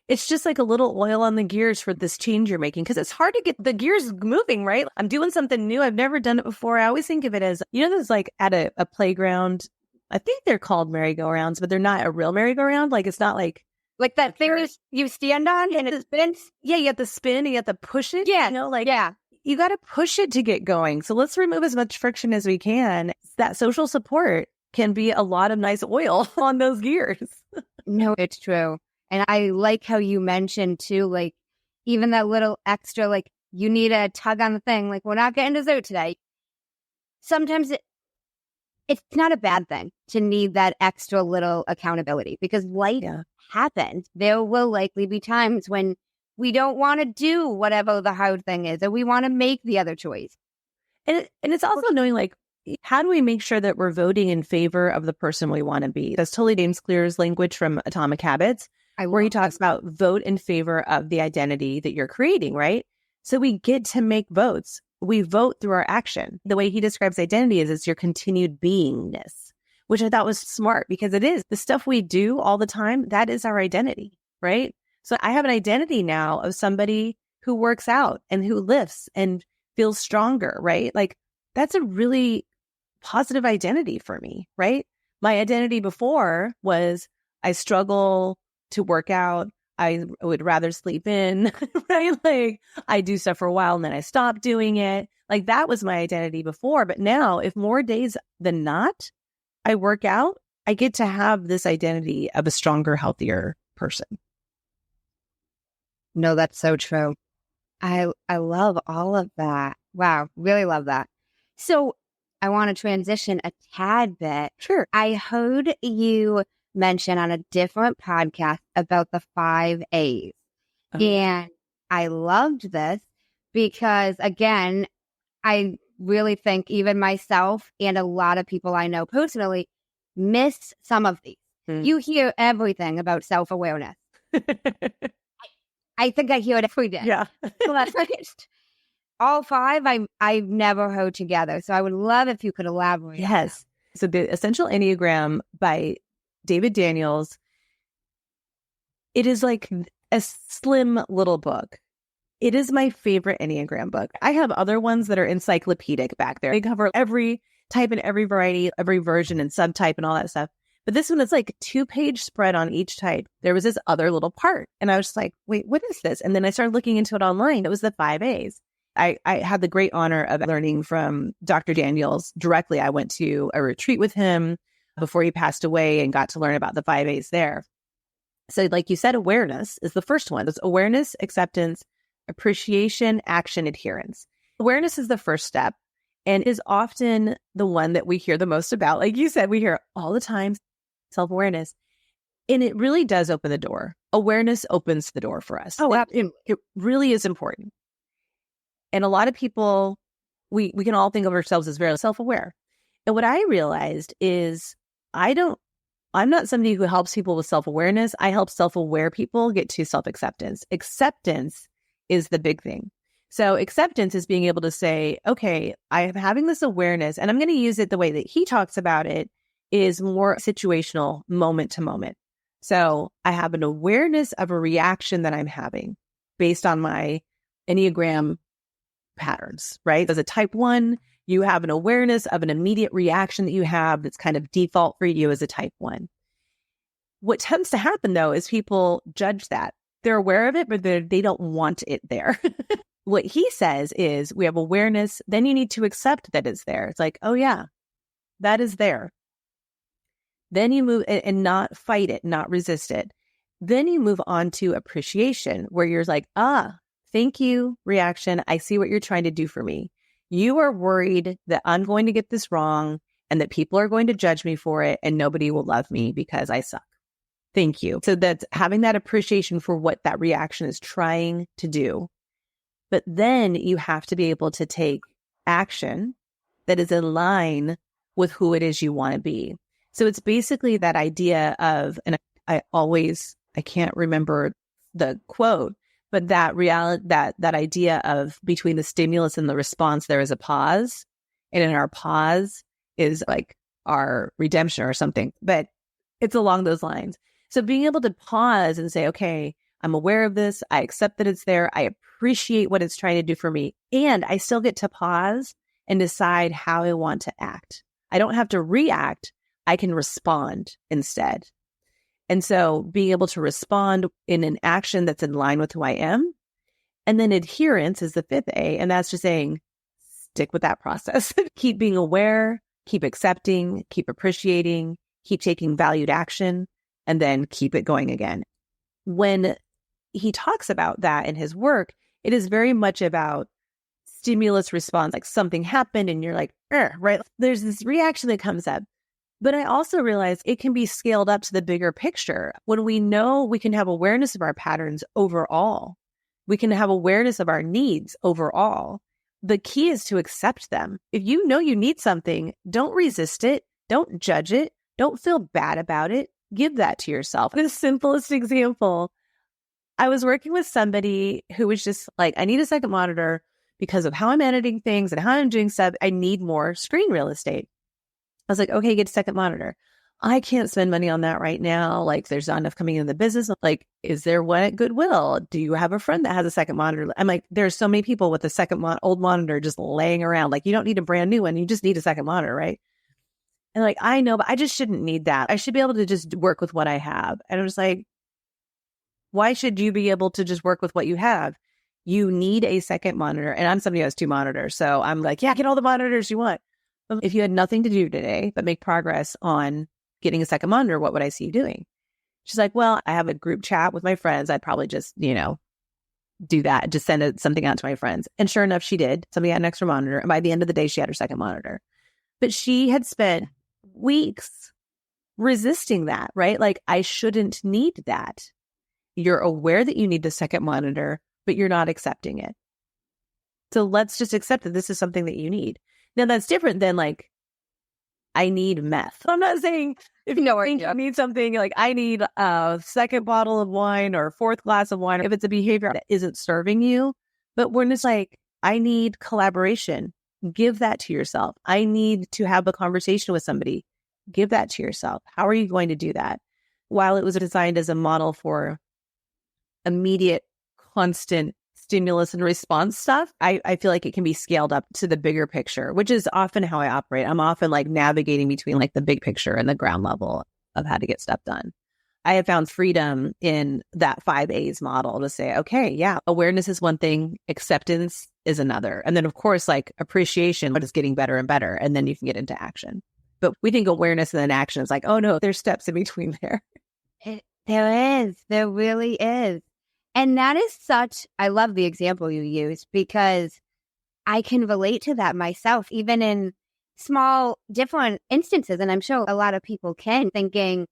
It's just like a little oil on the gears for this change you're making, because it's hard to get the gears moving, right? I'm doing something new. I've never done it before. I always think of it as, you know, there's like at a playground, I think they're called merry-go-rounds, but they're not a real merry-go-round. Like it's not like that thing you stand on and it spins. Yeah, you have to spin and you have to push it. Yeah. You know, like, yeah. You got to push it to get going. So let's remove as much friction as we can. It's that social support can be a lot of nice oil on those gears. No, it's true. And I like how you mentioned too, like even that little extra, like you need a tug on the thing, like we're not getting dessert today. Sometimes it's not a bad thing to need that extra little accountability because life happens. There will likely be times when we don't want to do whatever the hard thing is, or we want to make the other choice. And it's also knowing, like, how do we make sure that we're voting in favor of the person we want to be? That's totally James Clear's language from Atomic Habits, where he talks about vote in favor of the identity that you're creating, right? So we get to make votes. We vote through our action. The way he describes identity is it's your continued beingness, which I thought was smart because it is. The stuff we do all the time, that is our identity, right? So I have an identity now of somebody who works out and who lifts and feels stronger, right? Like that's a really positive identity for me, right? My identity before was I struggle to work out. I would rather sleep in, right? Like I do stuff for a while and then I stop doing it. Like that was my identity before. But now if more days than not, I work out, I get to have this identity of a stronger, healthier person. No, that's so true. I love all of that. Wow. Really love that. So I want to transition a tad bit. Sure. I heard you mention on a different podcast about the 5 A's. And I loved this because, again, I really think even myself and a lot of people I know personally miss some of these. You hear everything about self-awareness. I think I hear it every day. Yeah. All 5 I've never heard together. So I would love if you could elaborate. Yes. So the Essential Enneagram by David Daniels, it is like a slim little book. It is my favorite Enneagram book. I have other ones that are encyclopedic back there. They cover every type and every variety, every version and subtype and all that stuff. But this one is like a 2-page spread on each type. There was this other little part. And I was just like, wait, what is this? And then I started looking into it online. It was the 5 A's. I had the great honor of learning from Dr. Daniels directly. I went to a retreat with him before he passed away and got to learn about the 5 A's there. So like you said, awareness is the first one. It's awareness, acceptance, appreciation, action, adherence. Awareness is the first step and is often the one that we hear the most about. Like you said, we hear all the time, self-awareness. And it really does open the door. Awareness opens the door for us. Oh, absolutely. It really is important. And a lot of people, we can all think of ourselves as very self-aware. And what I realized is I'm not somebody who helps people with self-awareness. I help self-aware people get to self-acceptance. Acceptance is the big thing. So acceptance is being able to say, okay, I am having this awareness and I'm going to use it the way that he talks about it is more situational, moment to moment. So I have an awareness of a reaction that I'm having based on my Enneagram patterns, right? As a type 1, you have an awareness of an immediate reaction that you have that's kind of default for you as a type 1. What tends to happen though is people judge that. They're aware of it, but they don't want it there. What he says is we have awareness, then you need to accept that it's there. It's like, oh yeah, that is there. Then you move and not fight it, not resist it. Then you move on to appreciation where you're like, thank you, reaction. I see what you're trying to do for me. You are worried that I'm going to get this wrong and that people are going to judge me for it and nobody will love me because I suck. Thank you. So that's having that appreciation for what that reaction is trying to do. But then you have to be able to take action that is in line with who it is you want to be. So it's basically that idea of, and I can't remember the quote, but that reality, that idea of between the stimulus and the response, there is a pause. And in our pause is like our redemption or something, but it's along those lines. So being able to pause and say, okay, I'm aware of this. I accept that it's there. I appreciate what it's trying to do for me. And I still get to pause and decide how I want to act. I don't have to react. I can respond instead. And so being able to respond in an action that's in line with who I am. And then adherence is the 5th A. And that's just saying, stick with that process. Keep being aware, keep accepting, keep appreciating, keep taking valued action, and then keep it going again. When he talks about that in his work, it is very much about stimulus response, like something happened and you're like, right? There's this reaction that comes up. But I also realize it can be scaled up to the bigger picture. When we know we can have awareness of our patterns overall, we can have awareness of our needs overall. The key is to accept them. If you know you need something, don't resist it. Don't judge it. Don't feel bad about it. Give that to yourself. The simplest example, I was working with somebody who was just like, I need a second monitor because of how I'm editing things and how I'm doing stuff. I need more screen real estate. I was like, okay, get a second monitor. I can't spend money on that right now. Like, there's not enough coming into the business. Like, is there one at Goodwill? Do you have a friend that has a second monitor? I'm like, there's so many people with a second old monitor just laying around. Like, you don't need a brand new one. You just need a second monitor, right? And like, I know, but I just shouldn't need that. I should be able to just work with what I have. And I was like, why should you be able to just work with what you have? You need a second monitor. And I'm somebody who has 2 monitors. So I'm like, yeah, get all the monitors you want. But if you had nothing to do today but make progress on getting a second monitor, what would I see you doing? She's like, well, I have a group chat with my friends. I'd probably just, do that, just send something out to my friends. And sure enough, she did. Somebody had an extra monitor. And by the end of the day, she had her second monitor. But she had spent weeks resisting that, right? Like, I shouldn't need that. You're aware that you need the second monitor, but you're not accepting it. So let's just accept that this is something that you need. Now, that's different than like, I need meth. I'm not saying if you think you need something, like I need a second bottle of wine or a 4th glass of wine, if it's a behavior that isn't serving you. But when it's like, I need collaboration, give that to yourself. I need to have a conversation with somebody, give that to yourself. How are you going to do that? While it was designed as a model for immediate, constant stimulus and response stuff, I feel like it can be scaled up to the bigger picture, which is often how I operate. I'm often like navigating between like the big picture and the ground level of how to get stuff done. I have found freedom in that 5 A's model to say, okay, yeah, awareness is one thing, acceptance is another. And then of course, like appreciation, what is getting better and better. And then you can get into action. But we think awareness and then action is like, oh no, there's steps in between there. There really is. And that is I love the example you use because I can relate to that myself, even in small, different instances. And I'm sure a lot of people can, thinking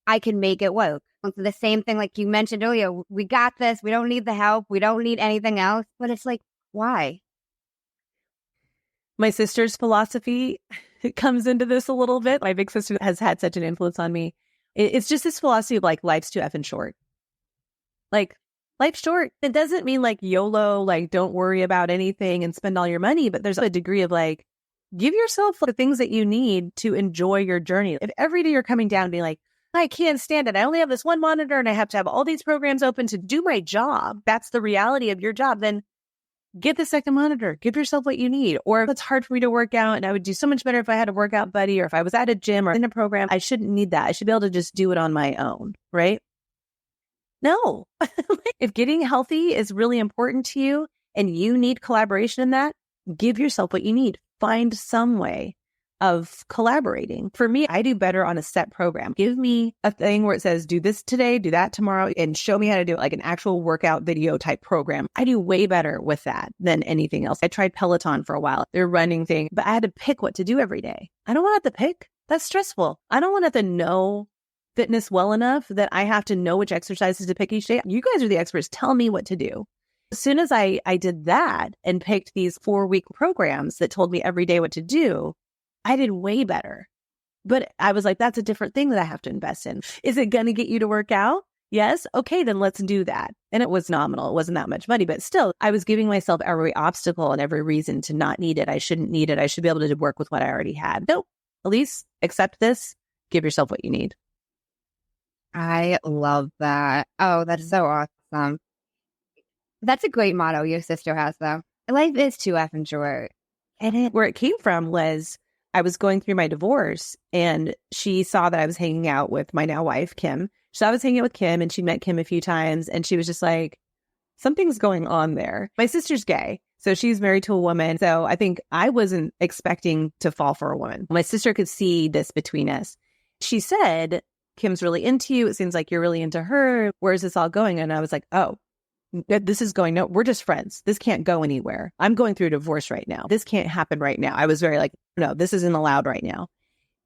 I can make it work. The same thing, like you mentioned earlier, we got this. We don't need the help. We don't need anything else. But it's like, why? My sister's philosophy comes into this a little bit. My big sister has had such an influence on me. It's just this philosophy of like, life's too effing short. Like, life's short. It doesn't mean like YOLO, like don't worry about anything and spend all your money. But there's a degree of like, give yourself the things that you need to enjoy your journey. If every day you're coming down and being like, I can't stand it. I only have this one monitor and I have to have all these programs open to do my job. That's the reality of your job. Then get the second monitor. Give yourself what you need. Or if it's hard for me to work out and I would do so much better if I had a workout buddy or if I was at a gym or in a program, I shouldn't need that. I should be able to just do it on my own, right? No. If getting healthy is really important to you and you need collaboration in that, give yourself what you need. Find some way of collaborating. For me, I do better on a set program. Give me a thing where it says, do this today, do that tomorrow, and show me how to do it, like an actual workout video type program. I do way better with that than anything else. I tried Peloton for a while. They're running thing, but I had to pick what to do every day. I don't want to have to pick. That's stressful. I don't want to have to know fitness well enough that I have to know which exercises to pick each day. You guys are the experts. Tell me what to do. As soon as I did that and picked these 4-week programs that told me every day what to do, I did way better. But I was like, that's a different thing that I have to invest in. Is it going to get you to work out? Yes. Okay, then let's do that. And it was nominal. It wasn't that much money, but still, I was giving myself every obstacle and every reason to not need it. I shouldn't need it. I should be able to work with what I already had. Nope. Elise, accept this. Give yourself what you need. I love that. Oh, that's so awesome. That's a great motto your sister has, though. Life is too effing short. And where it came from was I was going through my divorce and she saw that I was hanging out with my now wife, Kim. So I was hanging out with Kim and she met Kim a few times and she was just like, something's going on there. My sister's gay, so she's married to a woman. So I think I wasn't expecting to fall for a woman. My sister could see this between us. She said, Kim's really into you. It seems like you're really into her. Where's this all going? And I was like, oh, this is going, no, we're just friends. This can't go anywhere. I'm going through a divorce right now. This can't happen right now. I was very like, no, this isn't allowed right now.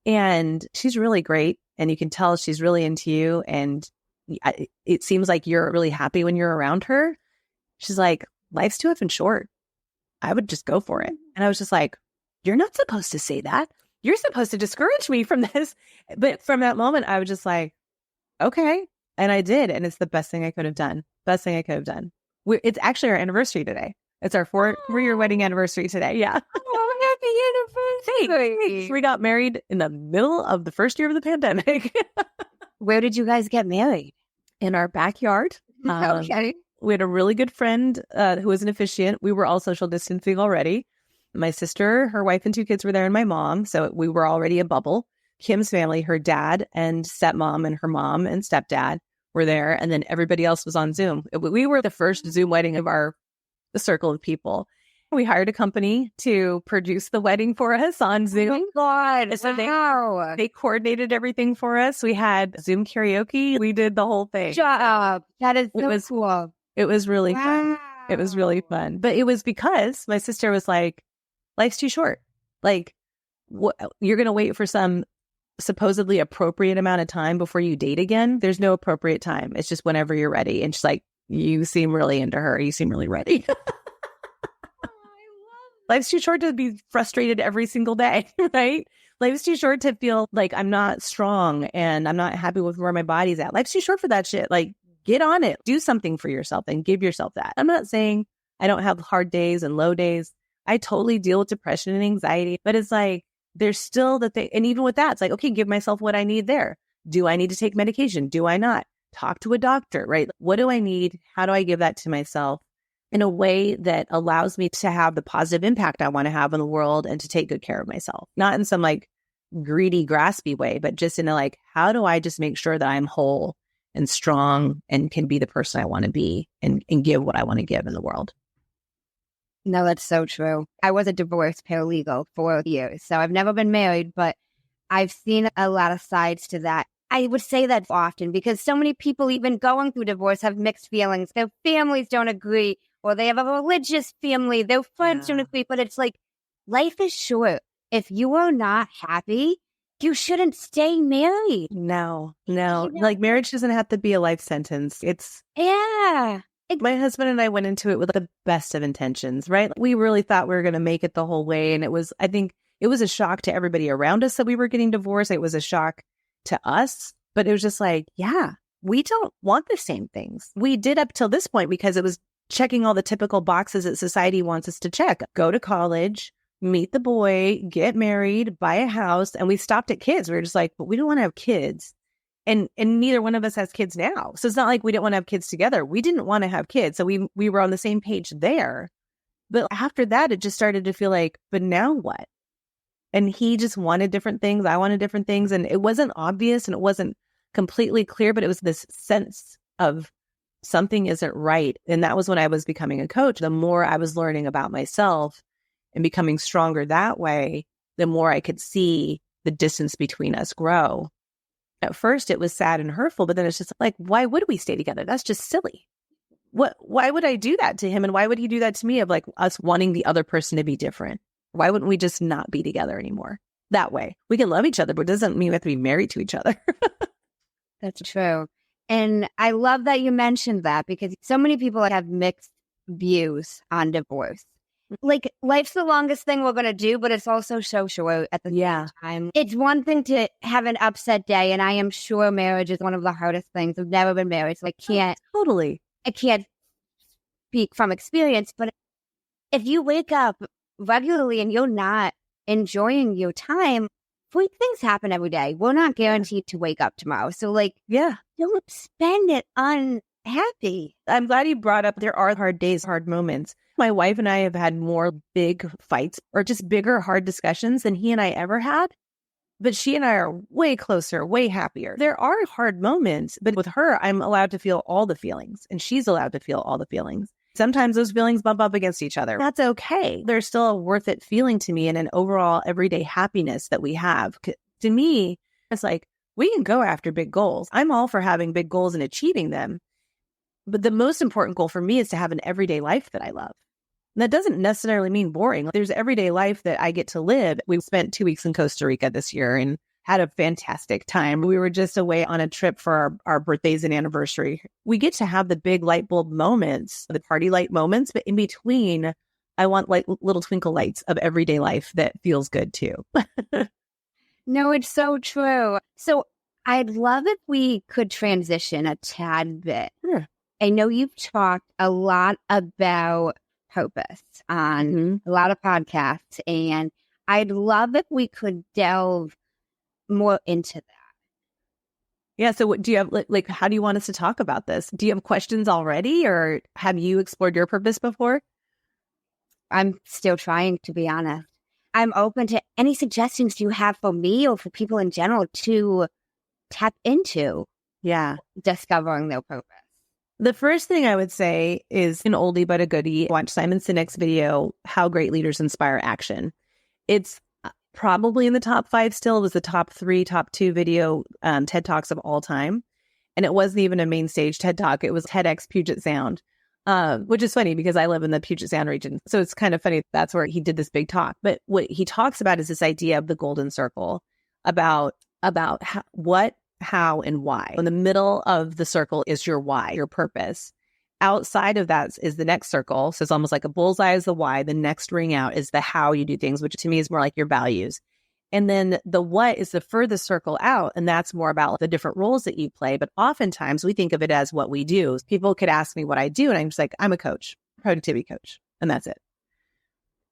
And she's really great. And you can tell she's really into you. And it seems like you're really happy when you're around her. She's like, life's too effing short. I would just go for it. And I was just like, you're not supposed to say that. You're supposed to discourage me from this. But from that moment, I was just like, okay. And I did. And it's the best thing I could have done. Best thing I could have done. It's actually our anniversary today. It's our 4-year wedding anniversary today. Yeah. Oh, happy anniversary. We got married in the middle of the first year of the pandemic. Where did you guys get married? In our backyard. Okay. We had a really good friend who was an officiant. We were all social distancing already. My sister, her wife and 2 kids were there, and my mom. So we were already a bubble. Kim's family, her dad and stepmom and her mom and stepdad were there. And then everybody else was on Zoom. We were the first Zoom wedding of the circle of people. We hired a company to produce the wedding for us on Zoom. Oh my God. So Wow. they coordinated everything for us. We had Zoom karaoke. We did the whole thing. Shut up. That is so cool. It was really fun. It was really fun. But it was because my sister was like, life's too short. Like, you're going to wait for some supposedly appropriate amount of time before you date again. There's no appropriate time. It's just whenever you're ready. And she's like, you seem really into her. You seem really ready. Life's too short to be frustrated every single day, right? Life's too short to feel like I'm not strong and I'm not happy with where my body's at. Life's too short for that shit. Like, get on it. Do something for yourself and give yourself that. I'm not saying I don't have hard days and low days. I totally deal with depression and anxiety, but it's like, there's still that thing. And even with that, it's like, okay, give myself what I need there. Do I need to take medication? Do I not? Talk to a doctor, right? What do I need? How do I give that to myself in a way that allows me to have the positive impact I want to have in the world and to take good care of myself? Not in some like greedy, graspy way, but just in a like, how do I just make sure that I'm whole and strong and can be the person I want to be and give what I want to give in the world? No, that's so true. I was a divorce paralegal for years, so I've never been married, but I've seen a lot of sides to that. I would say that often because so many people even going through divorce have mixed feelings. Their families don't agree, or they have a religious family. Their friends don't agree, but it's like, life is short. If you are not happy, you shouldn't stay married. No. Like, marriage doesn't have to be a life sentence. Yeah. My husband and I went into it with the best of intentions, right? We really thought we were going to make it the whole way. And I think it was a shock to everybody around us that we were getting divorced. It was a shock to us, but it was just like, yeah, we don't want the same things. We did up till this point because it was checking all the typical boxes that society wants us to check. Go to college, meet the boy, get married, buy a house. And we stopped at kids. We were just like, but we don't want to have kids. And neither one of us has kids now. So it's not like we didn't want to have kids together. We didn't want to have kids. So we were on the same page there. But after that, it just started to feel like, but now what? And he just wanted different things. I wanted different things. And it wasn't obvious and it wasn't completely clear, but it was this sense of something isn't right. And that was when I was becoming a coach. The more I was learning about myself and becoming stronger that way, the more I could see the distance between us grow. At first, it was sad and hurtful, but then it's just like, why would we stay together? That's just silly. Why would I do that to him? And why would he do that to me of like us wanting the other person to be different? Why wouldn't we just not be together anymore? That way, we can love each other, but it doesn't mean we have to be married to each other. That's true. And I love that you mentioned that because so many people have mixed views on divorce. Like, life's the longest thing we're going to do, but it's also so short at the same time. It's one thing to have an upset day, and I am sure marriage is one of the hardest things. I've never been married, so I can't speak from experience. But if you wake up regularly and you're not enjoying your time, things happen every day. We're not guaranteed to wake up tomorrow. So, like, don't spend it unhappy. I'm glad you brought up there are hard days, hard moments. My wife and I have had more big fights or just bigger, hard discussions than he and I ever had. But she and I are way closer, way happier. There are hard moments, but with her, I'm allowed to feel all the feelings and she's allowed to feel all the feelings. Sometimes those feelings bump up against each other. That's okay. There's still a worth it feeling to me and an overall everyday happiness that we have. To me, it's like, we can go after big goals. I'm all for having big goals and achieving them. But the most important goal for me is to have an everyday life that I love. And that doesn't necessarily mean boring. There's everyday life that I get to live. We spent 2 weeks in Costa Rica this year and had a fantastic time. We were just away on a trip for our birthdays and anniversary. We get to have the big light bulb moments, the party light moments, but in between, I want like little twinkle lights of everyday life that feels good too. No, it's so true. So I'd love if we could transition a tad bit. Sure. I know you've talked a lot about purpose on a lot of podcasts, and I'd love if we could delve more into that. Yeah. So what do you have, like, how do you want us to talk about this? Do you have questions already, or have you explored your purpose before? I'm still trying, to be honest. I'm open to any suggestions you have for me or for people in general to tap into discovering their purpose. The first thing I would say is an oldie but a goodie. Watch Simon Sinek's video, How Great Leaders Inspire Action. It's probably in the top 5 still. It was the top 3, top 2 video TED Talks of all time. And it wasn't even a main stage TED Talk. It was TEDx Puget Sound, which is funny because I live in the Puget Sound region. So it's kind of funny. That's where he did this big talk. But what he talks about is this idea of the golden circle, about what, how, and why. In the middle of the circle is your why, your purpose. Outside of that is the next circle. So it's almost like a bullseye is the why. The next ring out is the how you do things, which to me is more like your values. And then the what is the furthest circle out. And that's more about the different roles that you play. But oftentimes we think of it as what we do. People could ask me what I do. And I'm just like, I'm a coach, productivity coach. And that's it.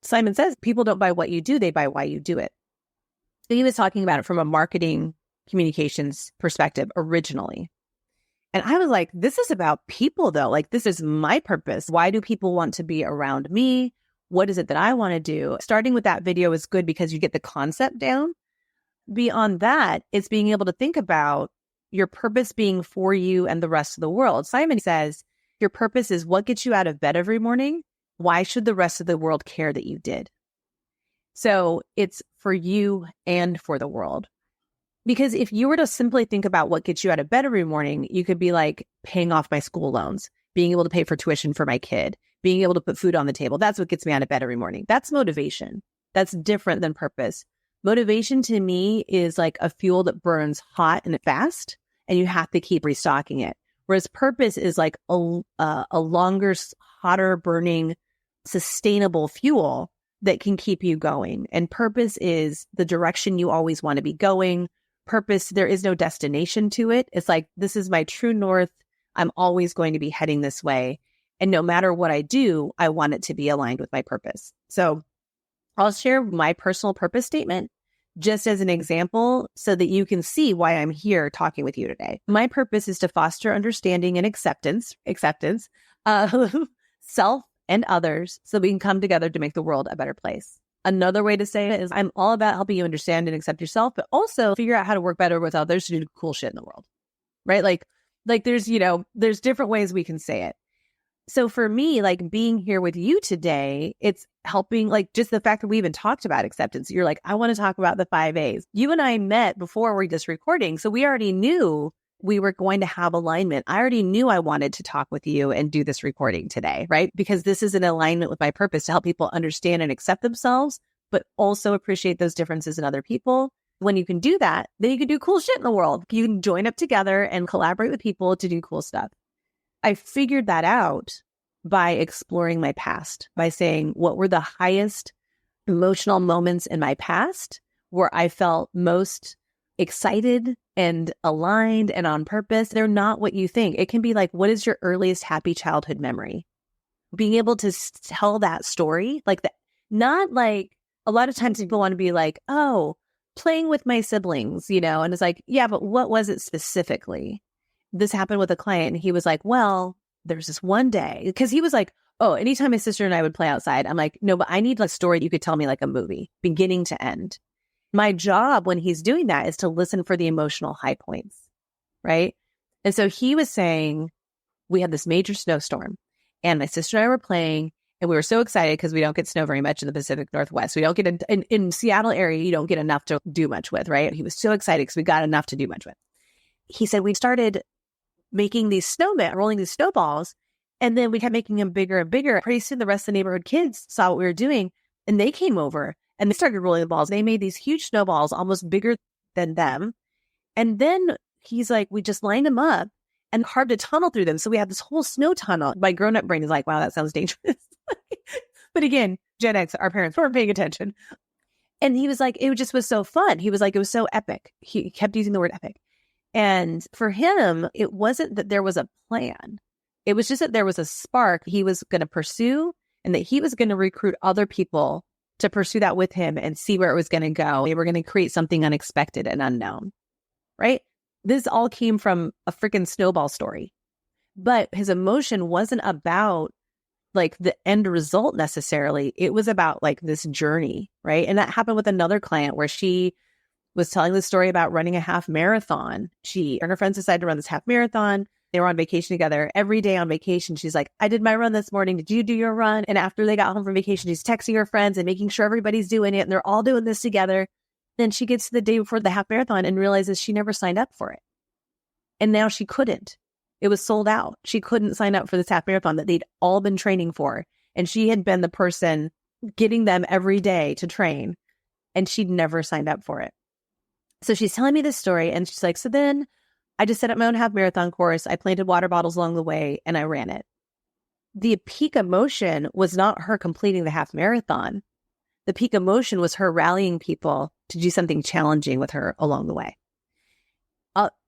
Simon says people don't buy what you do. They buy why you do it. So he was talking about it from a marketing communications perspective originally. And I was like, this is about people though. Like, this is my purpose. Why do people want to be around me? What is it that I want to do? Starting with that video is good because you get the concept down. Beyond that, it's being able to think about your purpose being for you and the rest of the world. Simon says, your purpose is what gets you out of bed every morning. Why should the rest of the world care that you did? So it's for you and for the world. Because if you were to simply think about what gets you out of bed every morning, you could be like paying off my school loans, being able to pay for tuition for my kid, being able to put food on the table. That's what gets me out of bed every morning. That's motivation. That's different than purpose. Motivation to me is like a fuel that burns hot and fast, and you have to keep restocking it. Whereas purpose is like a longer, hotter burning, sustainable fuel that can keep you going. And purpose is the direction you always want to be going. Purpose, there is no destination to it. It's like, this is my true north. I'm always going to be heading this way. And no matter what I do, I want it to be aligned with my purpose. So I'll share my personal purpose statement just as an example so that you can see why I'm here talking with you today. My purpose is to foster understanding and acceptance of self and others so we can come together to make the world a better place. Another way to say it is I'm all about helping you understand and accept yourself, but also figure out how to work better with others to do cool shit in the world, right? Like there's different ways we can say it. So for me, like being here with you today, it's helping, like just the fact that we even talked about acceptance. You're like, I want to talk about the 5 A's. You and I met before we're just recording. So we already knew we were going to have alignment. I already knew I wanted to talk with you and do this recording today, right? Because this is in alignment with my purpose to help people understand and accept themselves, but also appreciate those differences in other people. When you can do that, then you can do cool shit in the world. You can join up together and collaborate with people to do cool stuff. I figured that out by exploring my past, by saying what were the highest emotional moments in my past where I felt most excited and aligned and on purpose. They're not what you think. It can be like, what is your earliest happy childhood memory? Being able to tell that story, like that, not like a lot of times people want to be like, oh, playing with my siblings, and it's like, yeah, but what was it specifically? This happened with a client and he was like, well, there's this one day, because he was like, oh, anytime my sister and I would play outside, I'm like, no, but I need a story you could tell me like a movie, beginning to end. My job when he's doing that is to listen for the emotional high points, right? And so he was saying, we had this major snowstorm and my sister and I were playing and we were so excited because we don't get snow very much in the Pacific Northwest. We don't get in Seattle area, you don't get enough to do much with, right? He was so excited because we got enough to do much with. He said, we started making these snowmen, rolling these snowballs, and then we kept making them bigger and bigger. Pretty soon the rest of the neighborhood kids saw what we were doing and they came over and they started rolling the balls. They made these huge snowballs, almost bigger than them. And then he's like, we just lined them up and carved a tunnel through them. So we have this whole snow tunnel. My grown-up brain is like, wow, that sounds dangerous. But again, Gen X, our parents weren't paying attention. And he was like, it just was so fun. He was like, it was so epic. He kept using the word epic. And for him, it wasn't that there was a plan. It was just that there was a spark he was going to pursue and that he was going to recruit other people to pursue that with him and see where it was going to go. They were going to create something unexpected and unknown, right? This all came from a freaking snowball story. But his emotion wasn't about like the end result necessarily. It was about like this journey, right? And that happened with another client where she was telling the story about running a half marathon. She and her friends decided to run this half marathon. They were on vacation together. Every day on vacation, she's like, I did my run this morning. Did you do your run? And after they got home from vacation, she's texting her friends and making sure everybody's doing it. And they're all doing this together. Then she gets to the day before the half marathon and realizes she never signed up for it. And now she couldn't. It was sold out. She couldn't sign up for this half marathon that they'd all been training for. And she had been the person getting them every day to train. And she'd never signed up for it. So she's telling me this story. And she's like, so then I just set up my own half marathon course. I planted water bottles along the way and I ran it. The peak emotion was not her completing the half marathon. The peak emotion was her rallying people to do something challenging with her along the way.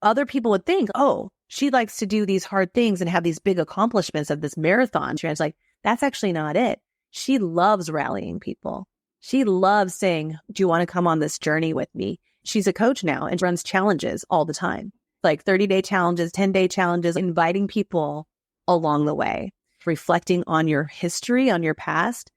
Other people would think, oh, she likes to do these hard things and have these big accomplishments of this marathon. She's like, that's actually not it. She loves rallying people. She loves saying, do you want to come on this journey with me? She's a coach now and runs challenges all the time, like 30-day challenges, 10-day challenges, inviting people along the way. Reflecting on your history, on your past,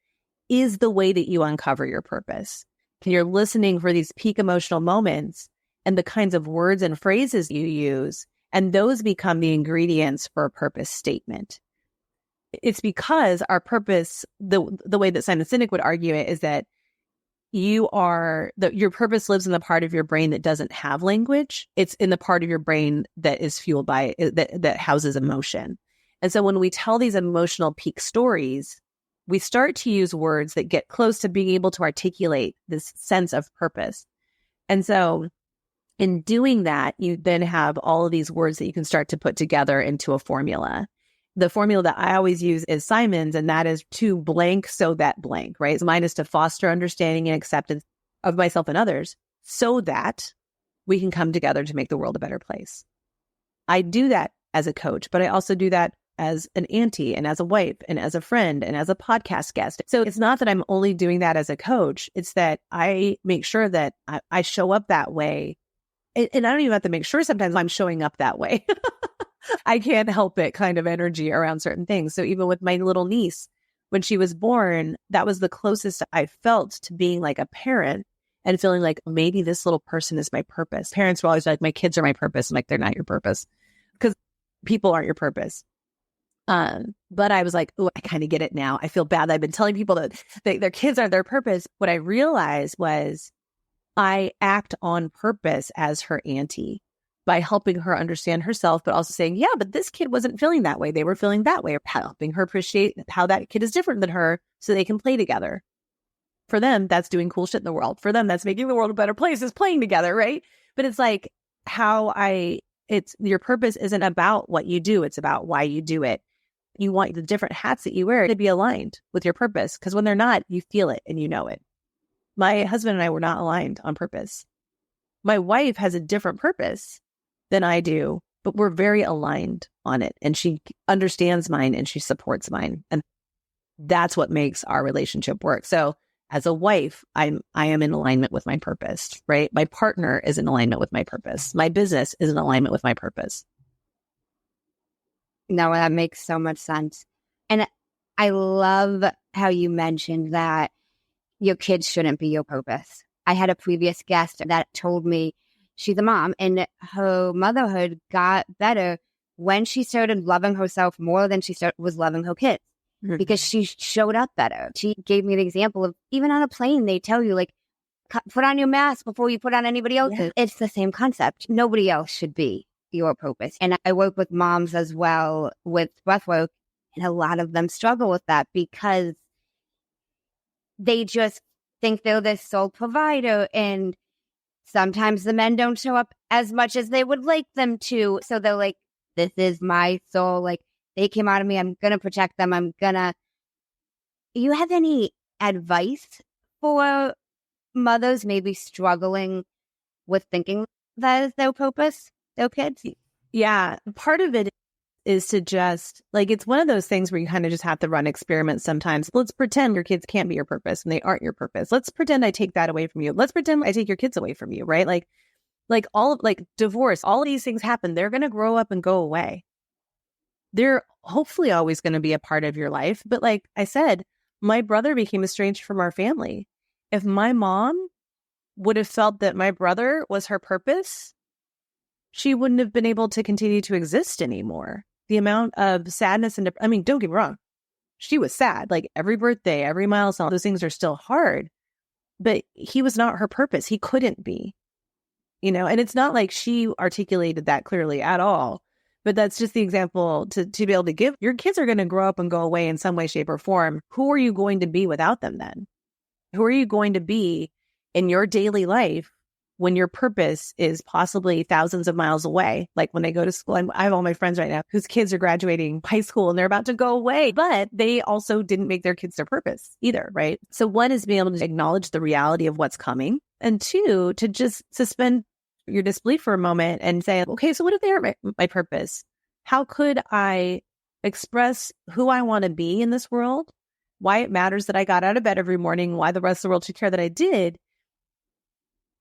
is the way that you uncover your purpose. You're listening for these peak emotional moments and the kinds of words and phrases you use, and those become the ingredients for a purpose statement. It's because our purpose, the way that Simon Sinek would argue it, is that your purpose lives in the part of your brain that doesn't have language. It's in the part of your brain that is fueled by that houses emotion. And so when we tell these emotional peak stories, we start to use words that get close to being able to articulate this sense of purpose. And so in doing that, you then have all of these words that you can start to put together into a formula. The formula that I always use is Simon's, and that is to blank so that blank, right? So mine is to foster understanding and acceptance of myself and others so that we can come together to make the world a better place. I do that as a coach, but I also do that as an auntie and as a wife and as a friend and as a podcast guest. So it's not that I'm only doing that as a coach. It's that I make sure that I show up that way. And I don't even have to make sure sometimes I'm showing up that way. I can't help it kind of energy around certain things. So even with my little niece, when she was born, that was the closest I felt to being like a parent and feeling like maybe this little person is my purpose. Parents were always like, my kids are my purpose. I'm like, they're not your purpose because people aren't your purpose. But I was like, oh, I kind of get it now. I feel bad. I've been telling people that their kids aren't their purpose. What I realized was I act on purpose as her auntie by helping her understand herself, but also saying, yeah, but this kid wasn't feeling that way. They were feeling that way, or helping her appreciate how that kid is different than her so they can play together. For them, that's doing cool shit in the world. For them, that's making the world a better place, is playing together, right? But it's like your purpose isn't about what you do. It's about why you do it. You want the different hats that you wear to be aligned with your purpose, because when they're not, you feel it and you know it. My husband and I were not aligned on purpose. My wife has a different purpose than I do, but we're very aligned on it. And she understands mine and she supports mine. And that's what makes our relationship work. So as a wife, I am in alignment with my purpose, right? My partner is in alignment with my purpose. My business is in alignment with my purpose. No, that makes so much sense. And I love how you mentioned that your kids shouldn't be your purpose. I had a previous guest that told me she's a mom and her motherhood got better when she started loving herself more than she was loving her kids because she showed up better. She gave me an example of even on a plane, they tell you like, put on your mask before you put on anybody else's. Yeah. It's the same concept. Nobody else should be your purpose. And I work with moms as well with breathwork, and a lot of them struggle with that because they just think they're this sole provider, and sometimes the men don't show up as much as they would like them to. So they're like, this is my soul. Like, they came out of me. I'm going to protect them. You have any advice for mothers maybe struggling with thinking that is their purpose, their kids? Yeah. Part of it is to just, like, it's one of those things where you kind of just have to run experiments sometimes. Let's pretend your kids can't be your purpose and they aren't your purpose. Let's pretend I take that away from you. Let's pretend I take your kids away from you, right? Like divorce, all of these things happen. They're going to grow up and go away. They're hopefully always going to be a part of your life. But like I said, my brother became estranged from our family. If my mom would have felt that my brother was her purpose, she wouldn't have been able to continue to exist anymore. The amount of sadness and, don't get me wrong, she was sad. Like every birthday, every milestone, those things are still hard. But he was not her purpose. He couldn't be, and it's not like she articulated that clearly at all. But that's just the example to be able to give. Your kids are going to grow up and go away in some way, shape, or form. Who are you going to be without them then? Who are you going to be in your daily life when your purpose is possibly thousands of miles away? Like when they go to school, I have all my friends right now whose kids are graduating high school and they're about to go away, but they also didn't make their kids their purpose either, right? So one is being able to acknowledge the reality of what's coming. And two, to just suspend your disbelief for a moment and say, okay, so what if they are my purpose? How could I express who I want to be in this world? Why it matters that I got out of bed every morning, why the rest of the world should care that I did.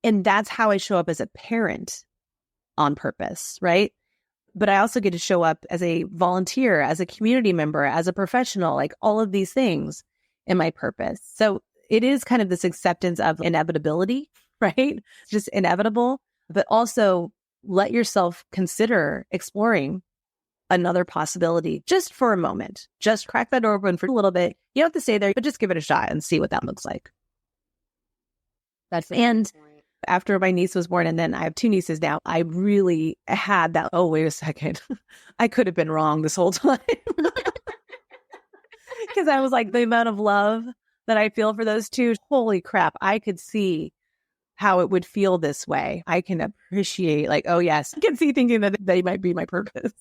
And that's how I show up as a parent on purpose, right? But I also get to show up as a volunteer, as a community member, as a professional, like all of these things in my purpose. So it is kind of this acceptance of inevitability, right? It's just inevitable, but also let yourself consider exploring another possibility just for a moment. Just crack that door open for a little bit. You don't have to stay there, but just give it a shot and see what that looks like. And after my niece was born, and then I have two nieces now, I really had that, oh, wait a second. I could have been wrong this whole time. Because I was like, the amount of love that I feel for those two, holy crap, I could see how it would feel this way. I can appreciate, like, oh yes, I can see thinking that they might be my purpose.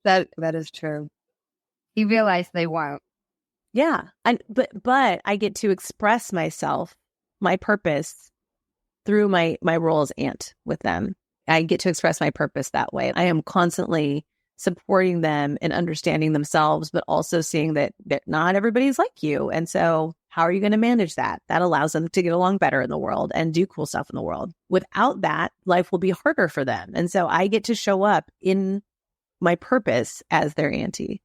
That is true. You realize they won't. Yeah. But I get to express myself, my purpose, through my role as aunt with them. I get to express my purpose that way. I am constantly supporting them and understanding themselves, but also seeing that not everybody's like you. And so how are you going to manage that? That allows them to get along better in the world and do cool stuff in the world. Without that, life will be harder for them. And so I get to show up in my purpose as their auntie.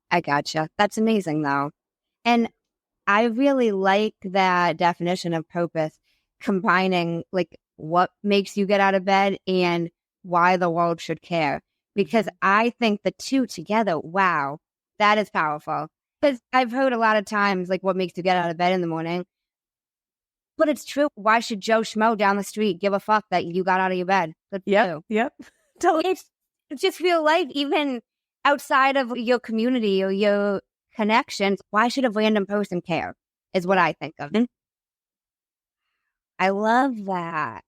I gotcha. That's amazing though. And I really like that definition of purpose, combining like what makes you get out of bed and why the world should care. Because I think the two together, wow, that is powerful. Because I've heard a lot of times like what makes you get out of bed in the morning. But it's true. Why should Joe Schmo down the street give a fuck that you got out of your bed? Yep. Totally. It's just real life, even outside of your community or your connections. Why should a random person care is what I think of. I love that.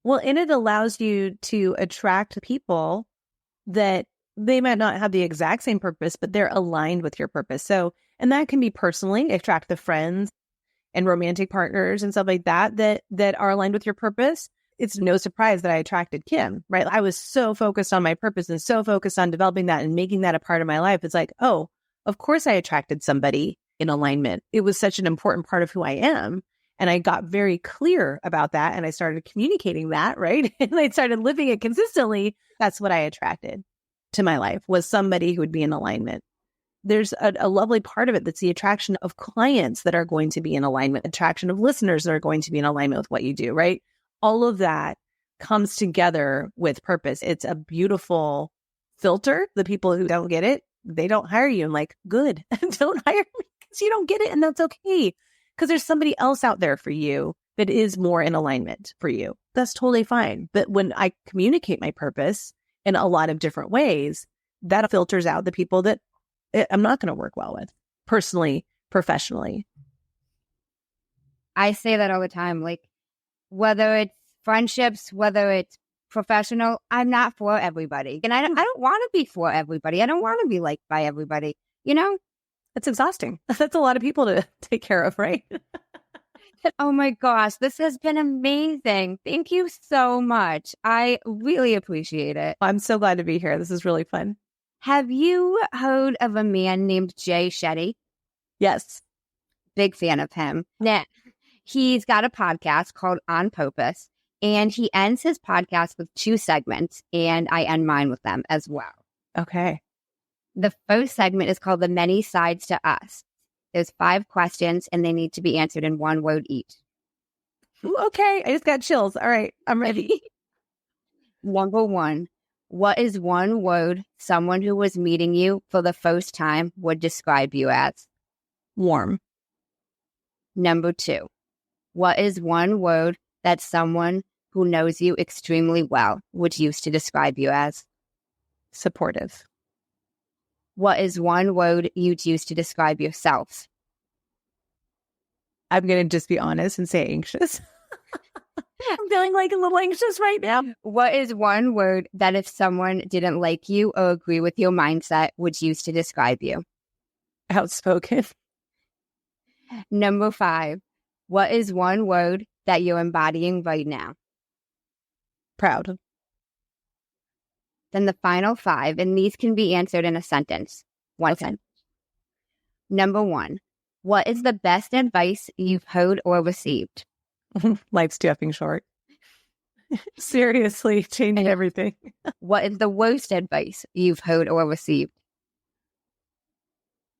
Well, and it allows you to attract people that they might not have the exact same purpose, but they're aligned with your purpose. So, and that can be personally, attract the friends and romantic partners and stuff like that are aligned with your purpose. It's no surprise that I attracted Kim, right? I was so focused on my purpose and so focused on developing that and making that a part of my life. It's like, oh, of course I attracted somebody in alignment. It was such an important part of who I am. And I got very clear about that. And I started communicating that, right? And I started living it consistently. That's what I attracted to my life, was somebody who would be in alignment there's a lovely part of it that's the attraction of clients that are going to be in alignment, attraction of listeners that are going to be in alignment with what you do, right? All of that comes together with purpose. It's a beautiful filter. The people who don't get it, they don't hire you. I'm like, good, don't hire me because you don't get it. And that's okay. Because there's somebody else out there for you that is more in alignment for you. That's totally fine. But when I communicate my purpose in a lot of different ways, that filters out the people that I'm not going to work well with personally, professionally. I say that all the time. Like, whether it's friendships, whether it's professional, I'm not for everybody. And I don't want to be for everybody. I don't want to be liked by everybody. You know? It's exhausting. That's a lot of people to take care of, right? Oh my gosh, this has been amazing. Thank you so much. I really appreciate it. I'm so glad to be here. This is really fun. Have you heard of a man named Jay Shetty? Yes. Big fan of him. Now, he's got a podcast called On Purpose, and he ends his podcast with 2 segments, and I end mine with them as well. Okay. The first segment is called The Many Sides to Us. There's 5 questions, and they need to be answered in 1 word each. Okay. I just got chills. All right. I'm ready. Number 1. What is 1 word someone who was meeting you for the first time would describe you as? Warm. Number 2. What is 1 word that someone who knows you extremely well would use to describe you as? Supportive. What is 1 word you'd use to describe yourself? I'm going to just be honest and say anxious. I'm feeling like a little anxious right now. What is 1 word that if someone didn't like you or agree with your mindset would use to describe you? Outspoken. Number 5. What is 1 word that you're embodying right now? Proud. Then the final 5, and these can be answered in a sentence. One sentence. Number 1. What is the best advice you've heard or received? Life's too effing short. Seriously, changing everything. What is the worst advice you've heard or received?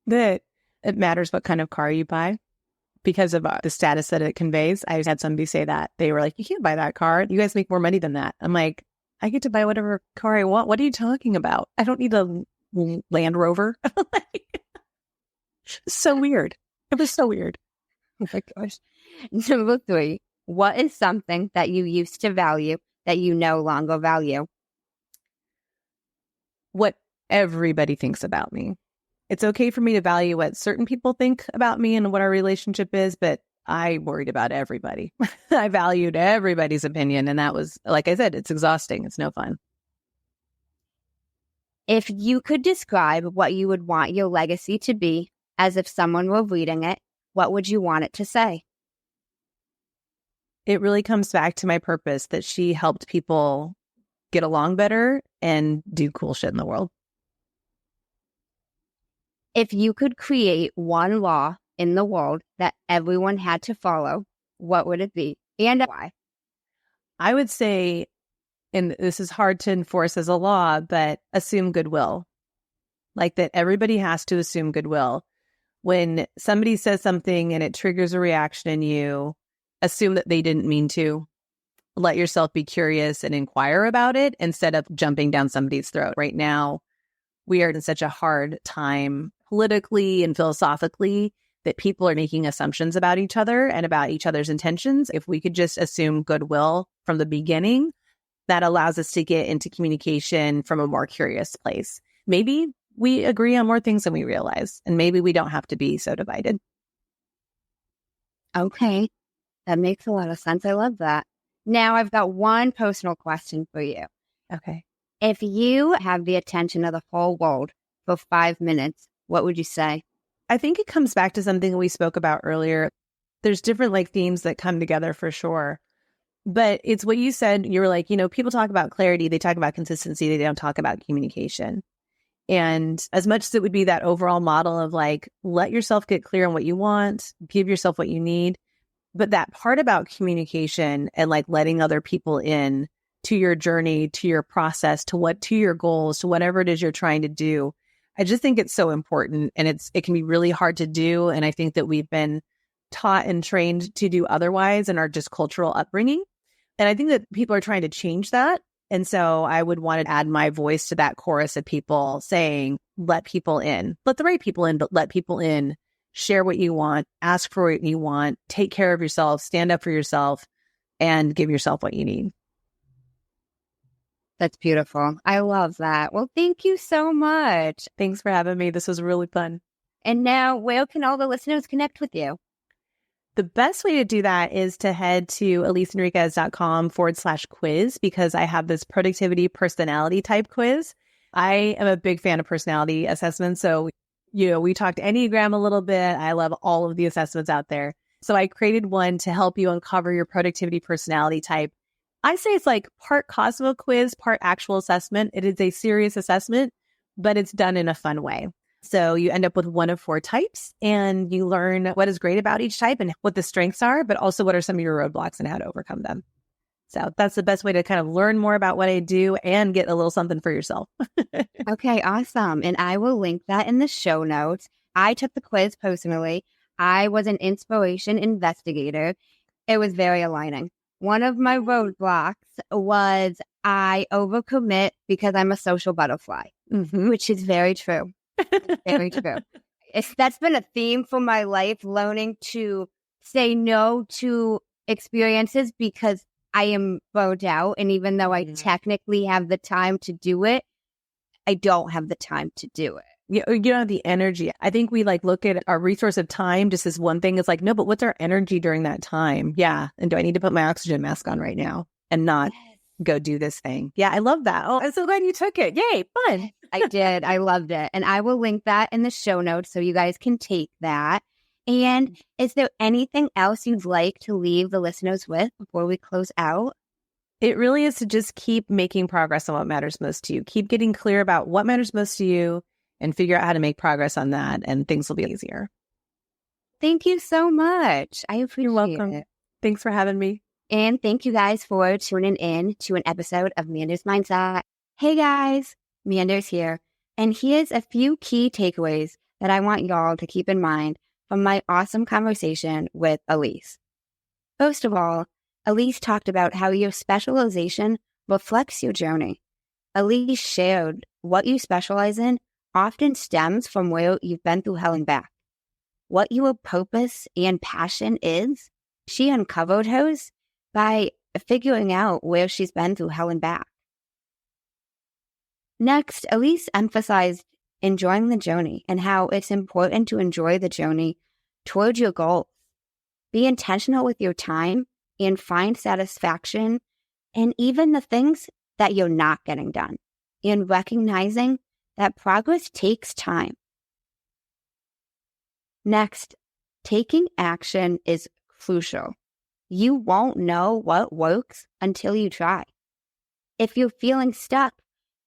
That it matters what kind of car you buy because of the status that it conveys. I had somebody say that. They were like, you can't buy that car. You guys make more money than that. I'm like, I get to buy whatever car I want. What are you talking about? I don't need a Land Rover. So weird. It was so weird. Oh my gosh. Number 3. What is something that you used to value that you no longer value? What everybody thinks about me. It's okay for me to value what certain people think about me and what our relationship is, but I worried about everybody. I valued everybody's opinion. And that was, like I said, it's exhausting. It's no fun. If you could describe what you would want your legacy to be as if someone were reading it, what would you want it to say? It really comes back to my purpose that she helped people get along better and do cool shit in the world. If you could create 1 law in the world that everyone had to follow, what would it be and why? I would say, and this is hard to enforce as a law, but assume goodwill. Like that everybody has to assume goodwill. When somebody says something and it triggers a reaction in you, assume that they didn't mean to. Let yourself be curious and inquire about it instead of jumping down somebody's throat. Right now, we are in such a hard time politically and philosophically that people are making assumptions about each other and about each other's intentions. If we could just assume goodwill from the beginning, that allows us to get into communication from a more curious place. Maybe we agree on more things than we realize, and maybe we don't have to be so divided. Okay, that makes a lot of sense. I love that. Now I've got 1 personal question for you. Okay. If you have the attention of the whole world for 5 minutes, what would you say? I think it comes back to something we spoke about earlier. There's different themes that come together for sure. But it's what you said. You were like, people talk about clarity. They talk about consistency. They don't talk about communication. And as much as it would be that overall model of let yourself get clear on what you want, give yourself what you need. But that part about communication and letting other people in to your journey, to your process, to your goals, to whatever it is you're trying to do. I just think it's so important, and it can be really hard to do. And I think that we've been taught and trained to do otherwise in our just cultural upbringing. And I think that people are trying to change that. And so I would want to add my voice to that chorus of people saying, let people in, let the right people in, but let people in, share what you want, ask for what you want, take care of yourself, stand up for yourself, and give yourself what you need. That's beautiful. I love that. Well, thank you so much. Thanks for having me. This was really fun. And now, where can all the listeners connect with you? The best way to do that is to head to EliseEnriquez.com/quiz, because I have this productivity personality type quiz. I am a big fan of personality assessments. So, we talked Enneagram a little bit. I love all of the assessments out there. So I created one to help you uncover your productivity personality type. I say it's like part Cosmo quiz, part actual assessment. It is a serious assessment, but it's done in a fun way. So you end up with one of 4 types, and you learn what is great about each type and what the strengths are, but also what are some of your roadblocks and how to overcome them. So that's the best way to kind of learn more about what I do and get a little something for yourself. Okay, awesome. And I will link that in the show notes. I took the quiz personally. I was an inspiration investigator. It was very aligning. One of my roadblocks was I overcommit because I'm a social butterfly, which is very true. Very true. That's been a theme for my life, learning to say no to experiences because I am burned out. And even though I technically have the time to do it, I don't have the time to do it. You don't have the energy. I think we look at our resource of time just as one thing. It's like, no, but what's our energy during that time? Yeah. And do I need to put my oxygen mask on right now and not go do this thing? Yeah, I love that. Oh, I'm so glad you took it. Yay, fun. I did. I loved it. And I will link that in the show notes so you guys can take that. And is there anything else you'd like to leave the listeners with before we close out? It really is to just keep making progress on what matters most to you. Keep getting clear about what matters most to you and figure out how to make progress on that, and things will be easier. Thank you so much. I appreciate You're welcome. it. Thanks for having me. And thank you guys for tuning in to an episode of Mander's Mindset. Hey guys, Mander's here. And here's a few key takeaways that I want y'all to keep in mind from my awesome conversation with Elise. First of all, Elise talked about how your specialization reflects your journey. Elise shared what you specialize in often stems from where you've been through hell and back. What your purpose and passion is, she uncovered hers by figuring out where she's been through hell and back. Next, Elise emphasized enjoying the journey and how it's important to enjoy the journey towards your goals. Be intentional with your time and find satisfaction in even the things that you're not getting done, and recognizing that progress takes time. Next, taking action is crucial. You won't know what works until you try. If you're feeling stuck,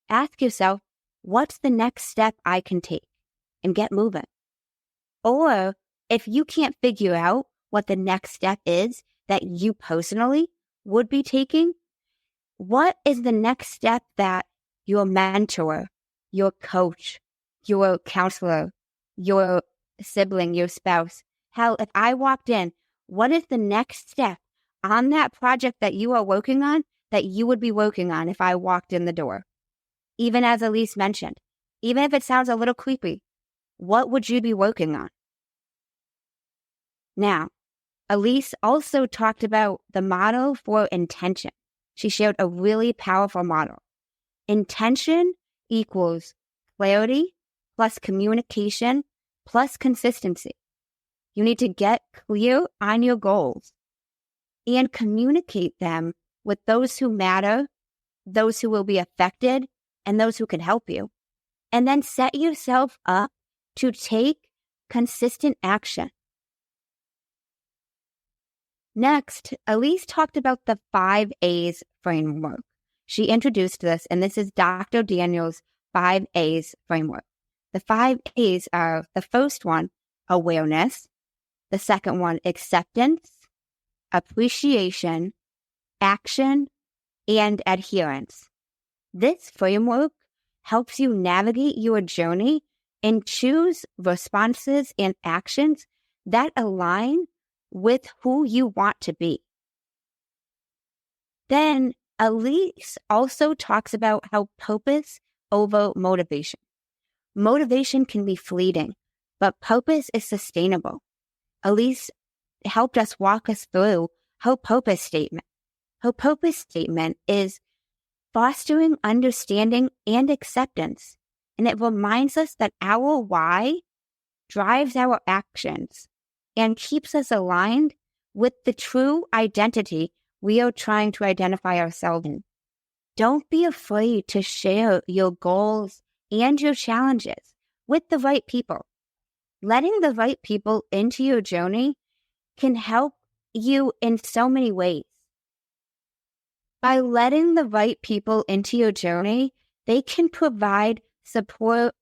ask yourself, what's the next step I can take, and get moving? Or if you can't figure out what the next step is that you personally would be taking, what is the next step that your mentor, your coach, your counselor, your sibling, your spouse, hell, if I walked in, what is the next step on that project that you are working on that you would be working on if I walked in the door? Even as Elise mentioned, even if it sounds a little creepy, what would you be working on? Now, Elise also talked about the model for intention. She shared a really powerful model. Intention equals clarity plus communication plus consistency. You need to get clear on your goals and communicate them with those who matter, those who will be affected, and those who can help you. And then set yourself up to take consistent action. Next, Elise talked about the 5 A's framework. She introduced this, and this is Dr. Daniel's 5 A's framework. The 5 A's are, the first one, awareness. The second one, acceptance, appreciation, action, and adherence. This framework helps you navigate your journey and choose responses and actions that align with who you want to be. Then Elise also talks about how purpose over motivation. Motivation can be fleeting, but purpose is sustainable. Elise helped us walk us through her purpose statement. Her purpose statement is fostering understanding and acceptance, and it reminds us that our why drives our actions and keeps us aligned with the true identity we are trying to identify ourselves in. Don't be afraid to share your goals and your challenges with the right people. Letting the right people into your journey can help you in so many ways. By letting the right people into your journey, they can provide support,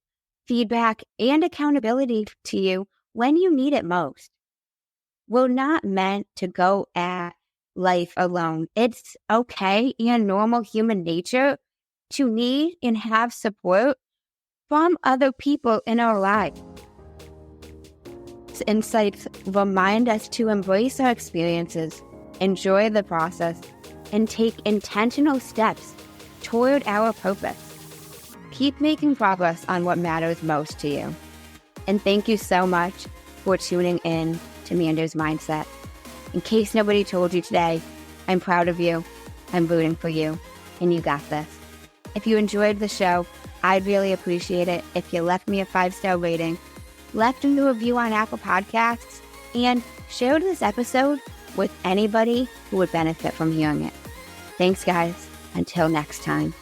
feedback, and accountability to you when you need it most. We're not meant to go at life alone. It's okay and normal human nature to need and have support from other people in our lives. These insights remind us to embrace our experiences, enjoy the process, and take intentional steps toward our purpose. Keep making progress on what matters most to you. And thank you so much for tuning in to Mander's Mindset. In case nobody told you today, I'm proud of you, I'm rooting for you, and you got this. If you enjoyed the show, I'd really appreciate it if you left me a 5-star rating, left me a review on Apple Podcasts, and shared this episode with anybody who would benefit from hearing it. Thanks, guys. Until next time.